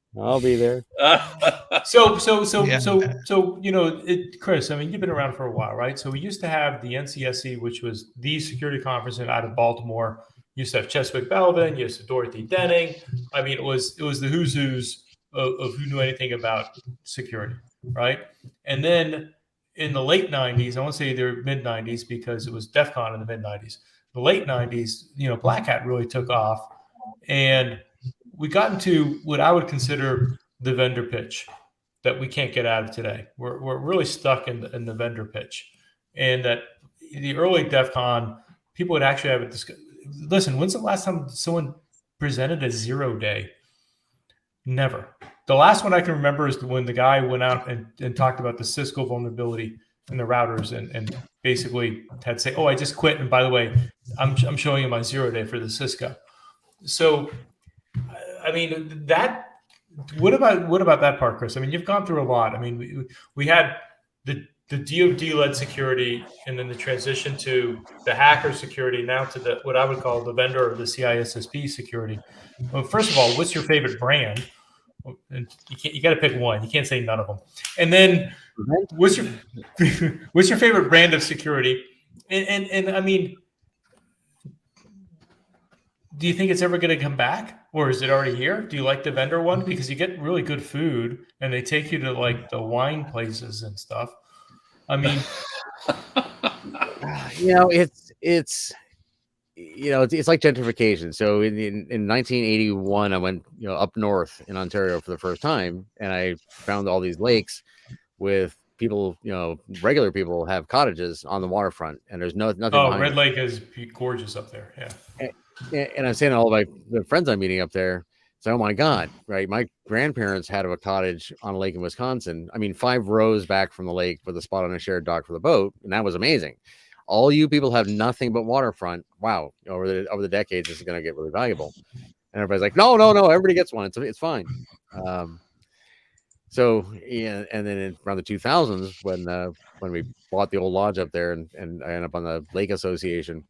So you know, Chris, I mean, you've been around for a while, right? So we used to have the NCSC, which was the security conference out of Baltimore. You used to have Cheswick Belvin, you used to have Dorothy Denning. I mean, it was the who's of who knew anything about security, right? And then in the late 90s, I won't say the mid 90s because it was DEF CON in the mid 90s. The late 90s, you know, Black Hat really took off, and we got into what I would consider the vendor pitch that we can't get out of today. We're really stuck in the vendor pitch, and that the early DEF CON, people would actually have a discussion. Listen, when's the last time someone presented a 0 day? Never. The last one I can remember is when the guy went out and talked about the Cisco vulnerability in the routers and basically had to say, "Oh, I just quit, and by the way, I'm showing you my 0 day for the Cisco." So, I mean, that. What about that part, Chris? I mean, you've gone through a lot. I mean, we had the DoD-led security, and then the transition to the hacker security, now to the what I would call the vendor of the CISSP security. Well, first of all, what's your favorite brand? And you got to pick one. You can't say none of them. And then what's your favorite brand of security? And I mean, do you think it's ever going to come back, or is it already here? Do you like the vendor one because you get really good food and they take you to like the wine places and stuff? I mean, you know, it's like gentrification. So in 1981, I went, you know, up north in Ontario for the first time, and I found all these lakes with people, you know, regular people have cottages on the waterfront, and there's nothing. Oh, Red Lake is gorgeous up there. Yeah. And I'm saying to all the friends I'm meeting up there, so, oh my God, right? My grandparents had a cottage on a lake in Wisconsin. I mean, 5 rows back from the lake with a spot on a shared dock for the boat, and that was amazing. All you people have nothing but waterfront. Wow, over the decades, this is going to get really valuable. And everybody's like, no, everybody gets one. It's fine. So yeah, and then around the 2000s, when we bought the old lodge up there, and I ended up on the Lake Association,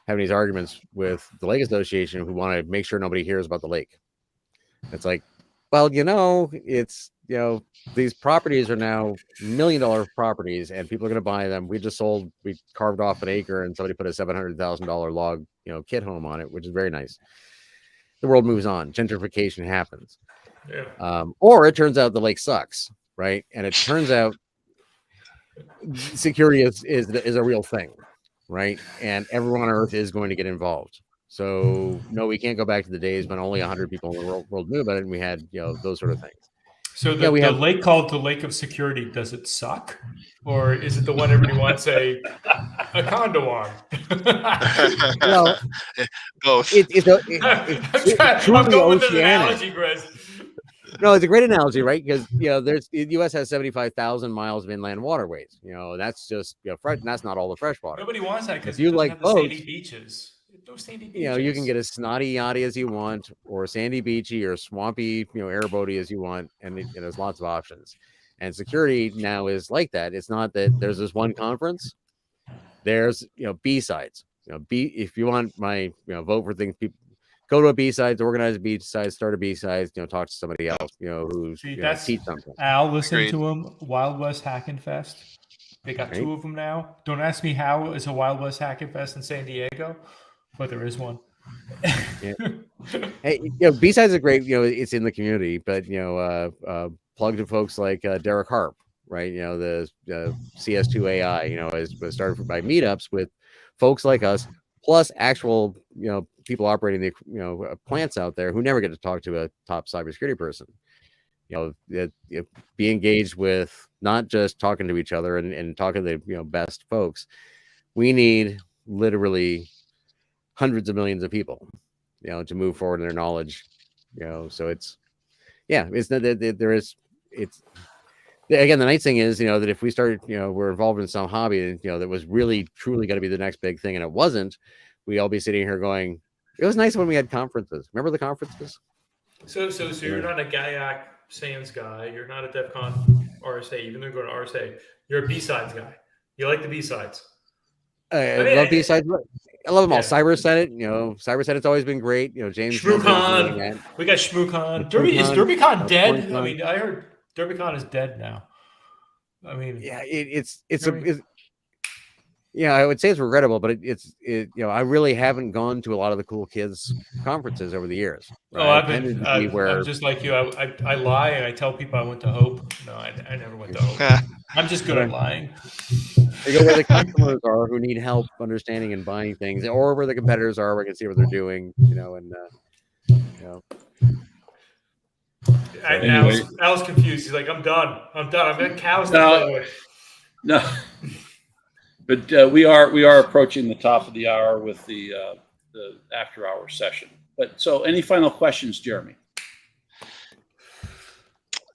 having these arguments with the Lake Association who want to make sure nobody hears about the lake. It's like, well, you know, it's, you know, these properties are now $1 million properties and people are going to buy them. We carved off an acre and somebody put a $700,000 log, you know, kit home on it, which is very nice. The world moves on. Gentrification happens. Yeah. Or it turns out the lake sucks, right? And it turns out security is a real thing. Right. And everyone on earth is going to get involved. So no, we can't go back to the days when only 100 people in the world knew about it. And we had, you know, those sort of things. So the lake called the Lake of Security, does it suck? Or is it the one everybody wants a condo on? Well, both. I'm going with this analogy, Chris. No, it's a great analogy, right? Because, you know, the U.S. has 75,000 miles of inland waterways. You know, that's just, you know, fresh. And that's not all the fresh water. Nobody wants that because you like boats, sandy beaches. Those sandy beaches. You know, you can get as snotty yachty as you want, or sandy beachy, or swampy, you know, airboaty as you want, and there's lots of options. And security now is like that. It's not that there's this one conference. There's B-sides. If you want my vote for things, people go to a B-sides, organize a B-sides, start a B-sides, talk to somebody else, who's that's teach something. Al. Listen Agreed. to him. Wild West Hackin' Fest. They got Right. 2 of them now. Don't ask me how it's a Wild West Hackin' Fest in San Diego, but there is one. Yeah. Hey, B-sides are great. It's in the community, but plug to folks like Derek Harp, right? The CS2 AI, was started by meetups with folks like us, plus actual people operating the plants out there who never get to talk to a top cybersecurity person. Be engaged with not just talking to each other and talking to the best folks. We need literally hundreds of millions of people, to move forward in their knowledge. So it's not that there is. It's again, the nice thing is that if we started, we're involved in some hobby and that was really truly going to be the next big thing, and it wasn't, we all be sitting here going, it was nice when we had conferences. Remember the conferences? So you're not a GAIAC SANS guy. You're not a DEF CON RSA, even though you're going to RSA. You're a B-sides guy. You like the B-sides. I love B-sides. I love them all. Cyber Senate, Cyber Senate, it's always been great. James. ShmooCon. We got ShmooCon. Is DerbyCon dead? I mean, I heard DerbyCon is dead now. I mean, yeah, I would say it's regrettable, but I really haven't gone to a lot of the cool kids conferences over the years. Right? I'm just like you. I lie and I tell people I went to Hope. No, I never went to Hope. I'm just good at lying. They go where the customers are who need help understanding and buying things, or where the competitors are, where I can see what they're doing, Al's confused. He's like, I'm done. I've got cows to play with. No. But we are approaching the top of the hour with the after hour session. But so, any final questions, Jeremy?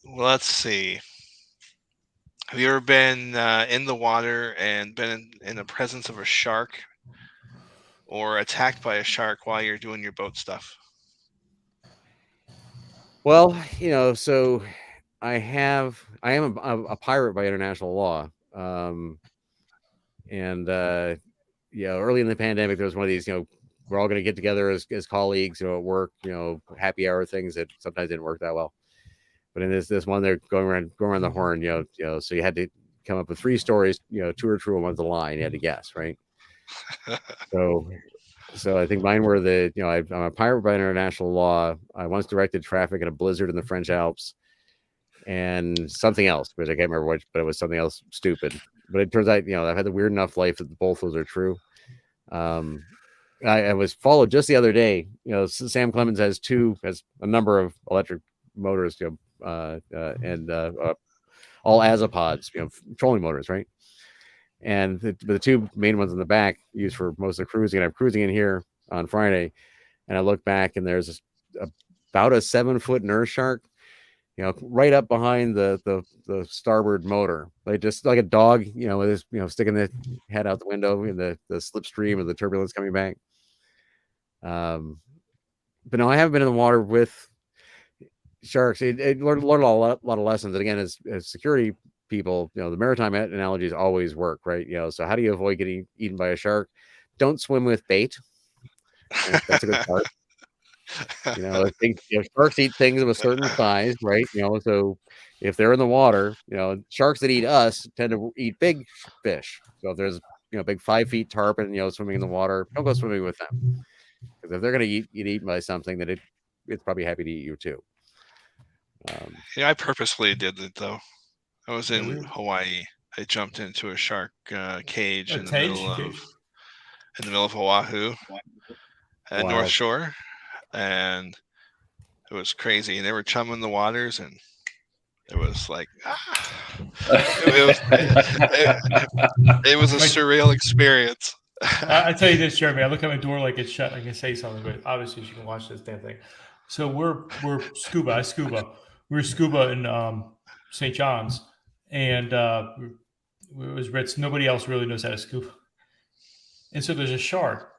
Well, let's see. Have you ever been in the water and been in the presence of a shark, or attacked by a shark while you're doing your boat stuff? Well, so I am a pirate by international law. Early in the pandemic, there was one of these, we're all going to get together as colleagues, at work, happy hour things that sometimes didn't work that well. But in this one, they're going around the horn, so you had to come up with 3 stories, 2 are true and 1's a lie, and you had to guess, right? So I think mine were I'm a pirate by international law. I once directed traffic in a blizzard in the French Alps, and something else, which I can't remember which, but it was something else stupid. But it turns out, I've had the weird enough life that both those are true. I was followed just the other day. Sam Clemens has a number of electric motors, and all azopods, trolling motors, right? And the 2 main ones in the back used for most of the cruising. And I'm cruising in here on Friday, and I look back, and there's about a 7-foot nurse shark, right up behind the starboard motor, like just like a dog, with his sticking the head out the window in the slipstream of the turbulence coming back. But no, I haven't been in the water with sharks. It learned a lot of lessons. And again, as security people, the maritime analogies always work, right? So how do you avoid getting eaten by a shark? Don't swim with bait. That's a good part. Sharks eat things of a certain size, right? So if they're in the water, sharks that eat us tend to eat big fish. So if there's big 5 feet tarpon, swimming in the water, don't go swimming with them, because if they're going to get eaten by something, that it's probably happy to eat you too. I purposely did it though. I was in Hawaii. I jumped into a shark cage in the middle of Oahu at North Shore, and it was crazy. And they were chumming the waters, and it was like it was a surreal experience. I tell you this, Jeremy. I look at my door like it's shut. I can say something, but obviously you can watch this damn thing. So we're scuba. I scuba. We were scuba in St. John's, and it was Ritz. Nobody else really knows how to scuba. And so there's a shark,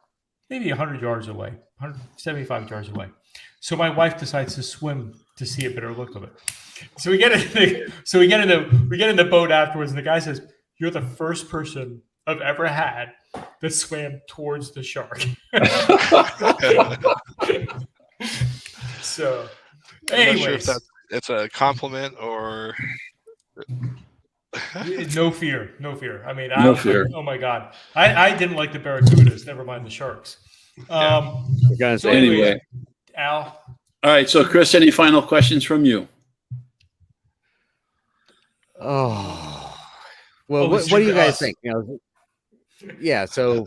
maybe 100 yards away, 175 yards away. So my wife decides to swim to see a better look of it. So we get in the boat afterwards, and the guy says, "You're the first person I've ever had that swam towards the shark. So, I'm not sure anyways, if it's a compliment or no fear. I mean, No fear. like, oh my God. I didn't like the barracudas, never mind the sharks. So Anyway. Al. All right. So, Chris, any final questions from you? Oh, well, Oh, what this do is you guys us. think? Yeah, so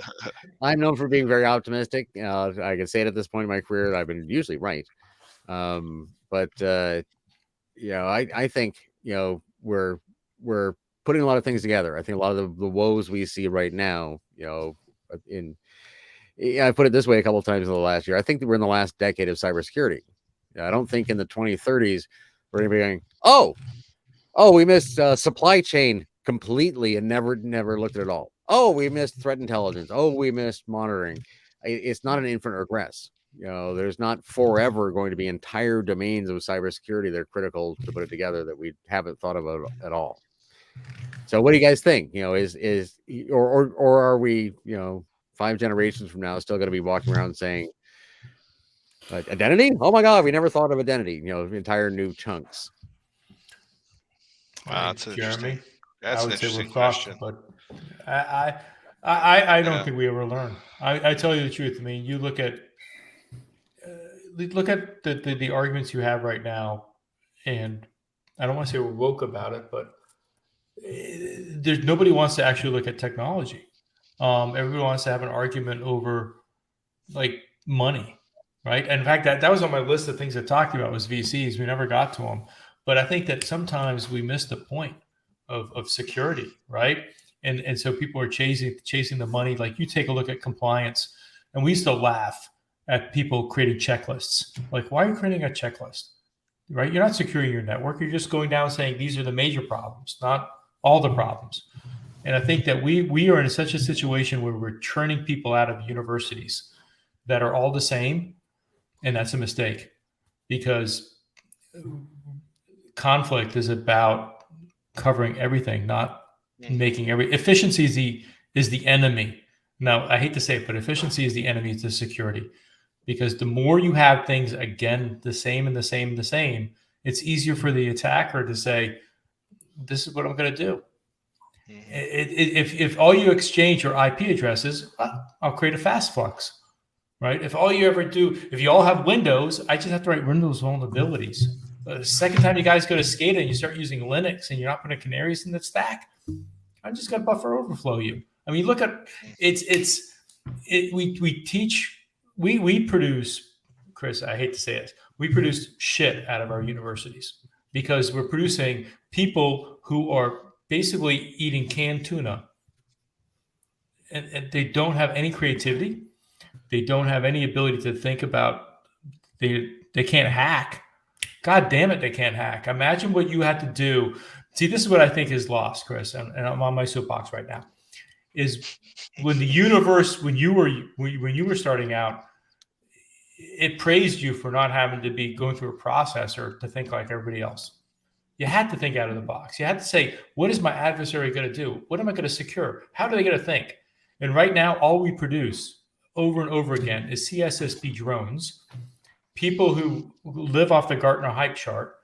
I'm known for being very optimistic. I can say it at this point in my career that I've been usually right. But I think we're putting a lot of things together. I think a lot of the woes we see right now, I put it this way a couple of times in the last year. I think that we're in the last decade of cybersecurity. I don't think in the 2030s we're going to be going, oh, we missed supply chain completely and never looked at it all. Oh, we missed threat intelligence. Oh, we missed monitoring. It's not an infinite regress. There's not forever going to be entire domains of cybersecurity that are critical to put it together that we haven't thought about at all. So what do you guys think? Or are we, 5 generations from now still going to be walking around saying identity? Oh my God, we never thought of identity, entire new chunks. Wow, that's Jeremy, That's I an would say we're interesting fucked, question. but I don't Yeah. think we ever learn. I tell you the truth. I mean, you look at the arguments you have right now, and I don't want to say we're woke about it, but there's nobody wants to actually look at technology. Everybody wants to have an argument over like money, right? And in fact, that was on my list of things I talked about was VCs. We never got to them, but I think that sometimes we miss the point of security, right? And so people are chasing the money. Like you take a look at compliance, and we still laugh at people creating checklists. Like, why are you creating a checklist? Right? You're not securing your network. You're just going down saying these are the major problems, not all the problems. And I think that we are in such a situation where we're churning people out of universities that are all the same, and that's a mistake because conflict is about covering everything, not making efficiency is the enemy. Now, I hate to say it, but efficiency is the enemy to security, because the more you have things again the same and the same and the same, it's easier for the attacker to say, "This is what I'm going to do." If all you exchange are IP addresses, I'll create a fast flux, right? If all you ever do, if you all have Windows, I just have to write Windows vulnerabilities. The second time you guys go to SCADA and you start using Linux and you're not putting canaries in the stack, I'm just going to buffer overflow you. I mean, look at we produce, Chris, I hate to say it, we produce shit out of our universities because we're producing people who are basically eating canned tuna, and they don't have any creativity. They don't have any ability to think about. They can't hack. God damn it, they can't hack. Imagine what you had to do. See, this is what I think is lost, Chris, and I'm on my soapbox right now. Is when the universe, when you were starting out, it praised you for not having to be going through a processor to think like everybody else. You had to think out of the box. You had to say, what is my adversary going to do? What am I going to secure? How do they going to think? And right now, all we produce over and over again is CSSP drones, people who live off the Gartner hype chart,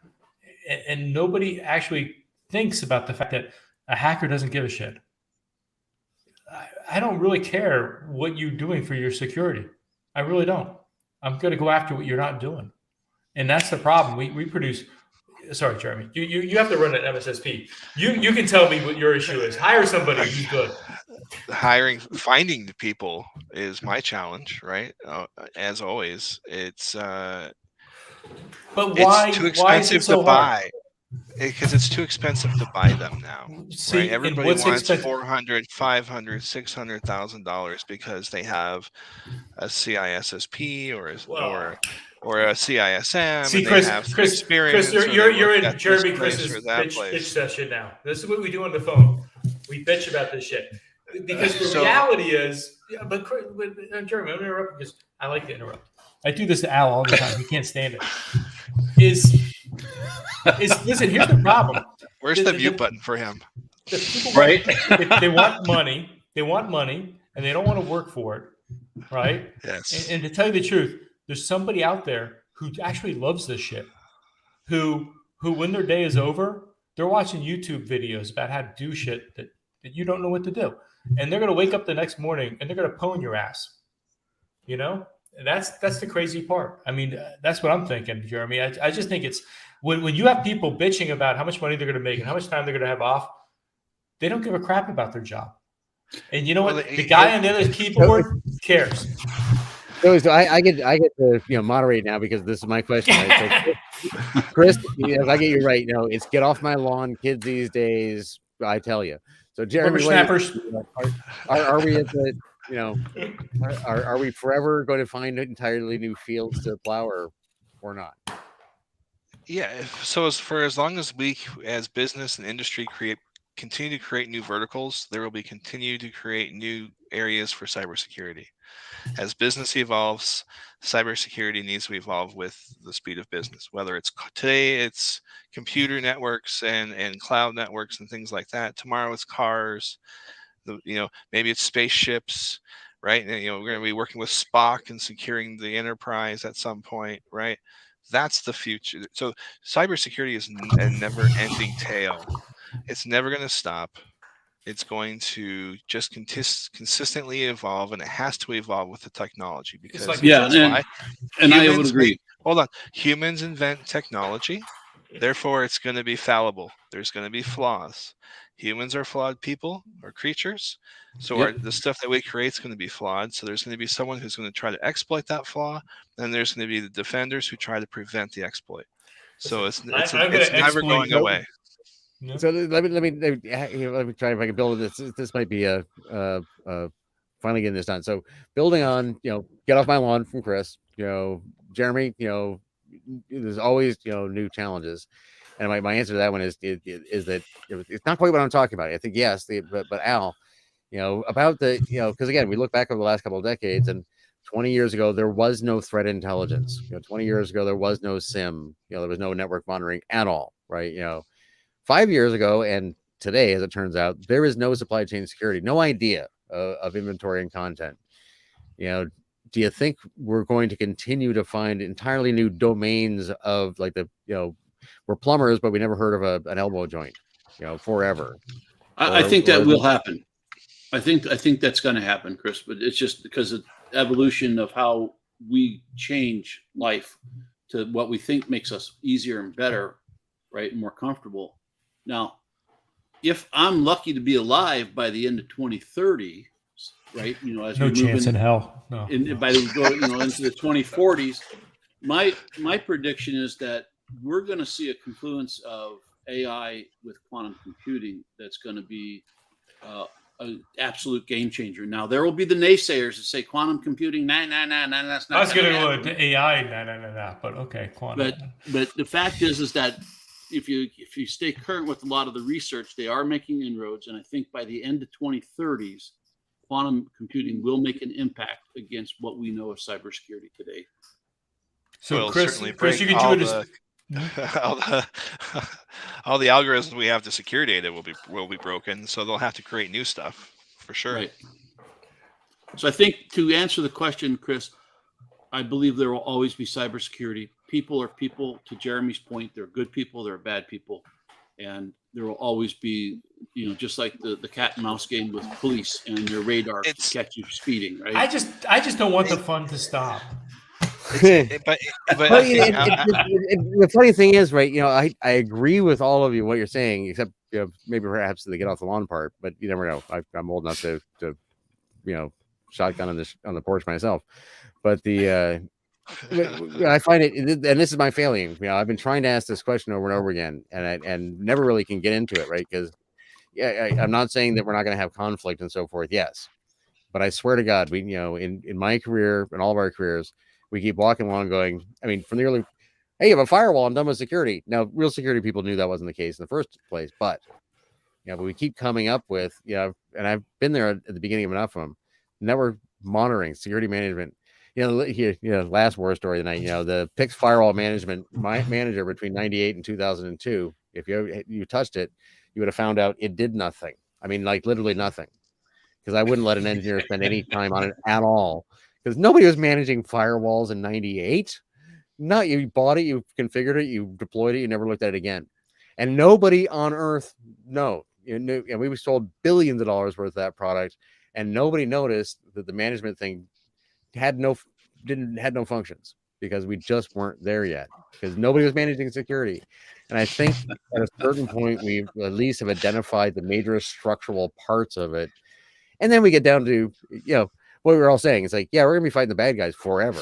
and nobody actually thinks about the fact that a hacker doesn't give a shit. I don't really care what you're doing for your security. I really don't. I'm going to go after what you're not doing. And that's the problem. We produce... Sorry, Jeremy. You have to run an MSSP. You can tell me what your issue is. Hire somebody who's good. Finding the people is my challenge, right? As always, it's but why? It's too Why is it expensive so to hard? buy. Because it's too expensive to buy them now. See, right? Everybody what's wants expensive? $400,000, $500,000, $600,000 because they have a CISSP or a CISM. See, and Chris, they have some Chris, experience. you're in Jeremy Chris's bitch session now. This is what we do on the phone. We bitch about this shit because the reality is, but Jeremy, I'm going to interrupt because I like to interrupt. I do this to Al all the time. He can't stand it. Listen, here's the problem. Where's the mute button for him? The people Right? they want money. They want money and they don't want to work for it, right? Yes. And to tell you the truth, there's somebody out there who actually loves this shit. Who when their day is over, they're watching YouTube videos about how to do shit that you don't know what to do, and they're gonna wake up the next morning and they're gonna pwn your ass. You know, and that's the crazy part. I mean, that's what I'm thinking, Jeremy. I just think it's when you have people bitching about how much money they're gonna make and how much time they're gonna have off, they don't give a crap about their job. And you know what? The guy on the other keyboard cares. So I get to moderate now because this is my question. Right? So, Chris, if I get you right, it's get off my lawn, kids these days. I tell you. So Jeremy, Whippersnappers. Are we at the are we forever going to find entirely new fields to plow or not? Yeah. So as long as we as business and industry continue to create new verticals, there will be continue to create new areas for cybersecurity. As business evolves, cybersecurity needs to evolve with the speed of business. Whether it's today, it's computer networks and cloud networks and things like that. Tomorrow, it's cars. Maybe it's spaceships, right? And, we're going to be working with Spock and securing the enterprise at some point, right? That's the future. So cybersecurity is a never-ending tale. It's never going to stop. It's going to just consistently evolve, and it has to evolve with the technology because I would agree. Hold on, humans invent technology, therefore it's going to be fallible. There's going to be flaws. Humans are flawed people or creatures, so the stuff that we create is going to be flawed. So there's going to be someone who's going to try to exploit that flaw, and there's going to be the defenders who try to prevent the exploit. So it's never going away. Yep. So let me try if I can build this. This might be finally getting this done. So building on get off my lawn from Chris. Jeremy. There's always new challenges, and my answer to that one is that it's not quite what I'm talking about. I think yes, but Al, about the because again we look back over the last couple of decades and 20 years ago there was no threat intelligence. 20 years ago there was no SIEM. There was no network monitoring at all. Right. 5 years ago and today, as it turns out, there is no supply chain security, no idea of inventory and content. Do you think we're going to continue to find entirely new domains of like we're plumbers, but we never heard of an elbow joint, forever? I think that will happen. I think that's going to happen, Chris, but it's just because of evolution of how we change life to what we think makes us easier and better, right, and more comfortable. Now, if I'm lucky to be alive by the end of 2030, right? As no chance in hell. No. By the into the 2040s, my prediction is that we're going to see a confluence of AI with quantum computing that's going to be an absolute game changer. Now, there will be the naysayers that say quantum computing, that's not. I was going to go to AI, but okay, quantum. But the fact is that if you stay current with a lot of the research, they are making inroads, and I think by the end of 2030s, quantum computing will make an impact against what we know of cybersecurity today. So, Chris, you can do it. All the algorithms we have to secure data will be broken, so they'll have to create new stuff for sure. Right. So I think to answer the question, Chris, I believe there will always be cybersecurity. People are people. To Jeremy's point, they're good people, they're bad people, and there will always be, just like the cat and mouse game with police and their radar to catch you speating. Right. I just don't want the fun to stop. The funny thing is, right? I agree with all of you what you're saying, except maybe perhaps the get off the lawn part. But you never know. I'm old enough to shotgun on the porch myself. But I find it, and this is my failing. I've been trying to ask this question over and over again, and never really can get into it, right? Because I'm not saying that we're not going to have conflict and so forth. Yes, but I swear to God, we in my career and all of our careers, we keep walking along, going. I mean, from the early, hey, you have a firewall, I'm done with security. Now, real security people knew that wasn't the case in the first place, but but we keep coming up with and I've been there at the beginning of enough of them. Network monitoring, security management. Last war story tonight. The PIX firewall management manager between 98 and 2002. If you touched it, you would have found out it did nothing. I mean, like literally nothing, because I wouldn't let an engineer spend any time on it at all, because nobody was managing firewalls in 98. Not you bought it, you configured it, you deployed it, you never looked at it again. And nobody on earth knew. And we sold billions of dollars worth of that product, and nobody noticed that the management thing had no functions, because we just weren't there yet, because nobody was managing security. And I think at a certain point we at least have identified the major structural parts of it, and then we get down to what we were all saying. It's like, yeah, we're gonna be fighting the bad guys forever,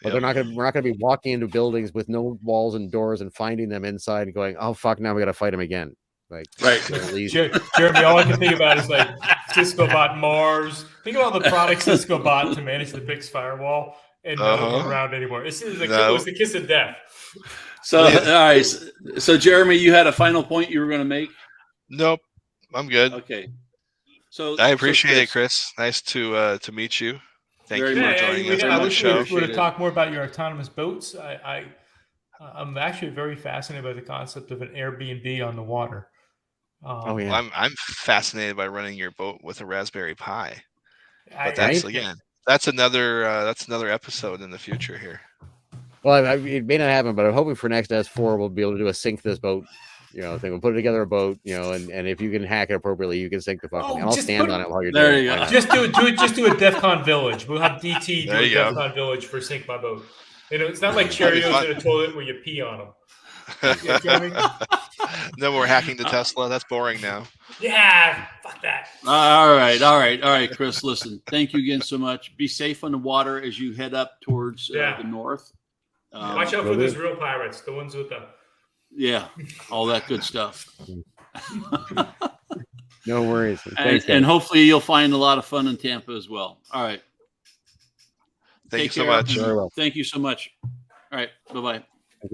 but we're not gonna be walking into buildings with no walls and doors and finding them inside and going, oh fuck, now we gotta fight them again. Like, right. at least Jeremy, all I can think about is like Cisco bought Mars. Think about all the products Cisco bought to manage the Pix firewall, and none of them around anymore. It was the kiss of death. So, all right. So, Jeremy, you had a final point you were going to make? Nope, I'm good. Okay. So I appreciate it, Chris. Nice to meet you. Thank you for joining us I on the wish show. we would have talked more about your autonomous boats. I'm actually very fascinated by the concept of an Airbnb on the water. Oh yeah. I'm fascinated by running your boat with a Raspberry Pi. But Right? that's another episode in the future here. Well, it may not happen, but I'm hoping for next S4 we'll be able to do a sync this boat, thing. We'll put together a boat, and if you can hack it appropriately, you can sync the fucking. And I'll stand on it while you're there doing you it. go. Just do a DEF CON village. We'll have DT do There a you DEF go. CON village for Sync My Boat. It's not like Cheerios in a toilet where you pee on them. You know what I mean? No more hacking the Tesla. That's boring now. Yeah, fuck that. All right, Chris. Listen, thank you again so much. Be safe on the water as you head up towards the north. Watch out for those real pirates, the ones with the. Yeah, all that good stuff. No worries. And hopefully you'll find a lot of fun in Tampa as well. All right. Thank you so care. much. Very well. Thank you so much. All right. Bye-bye.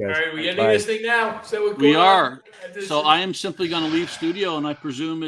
All right, we ending this thing now. So we are. So I am simply going to leave studio, and I presume it's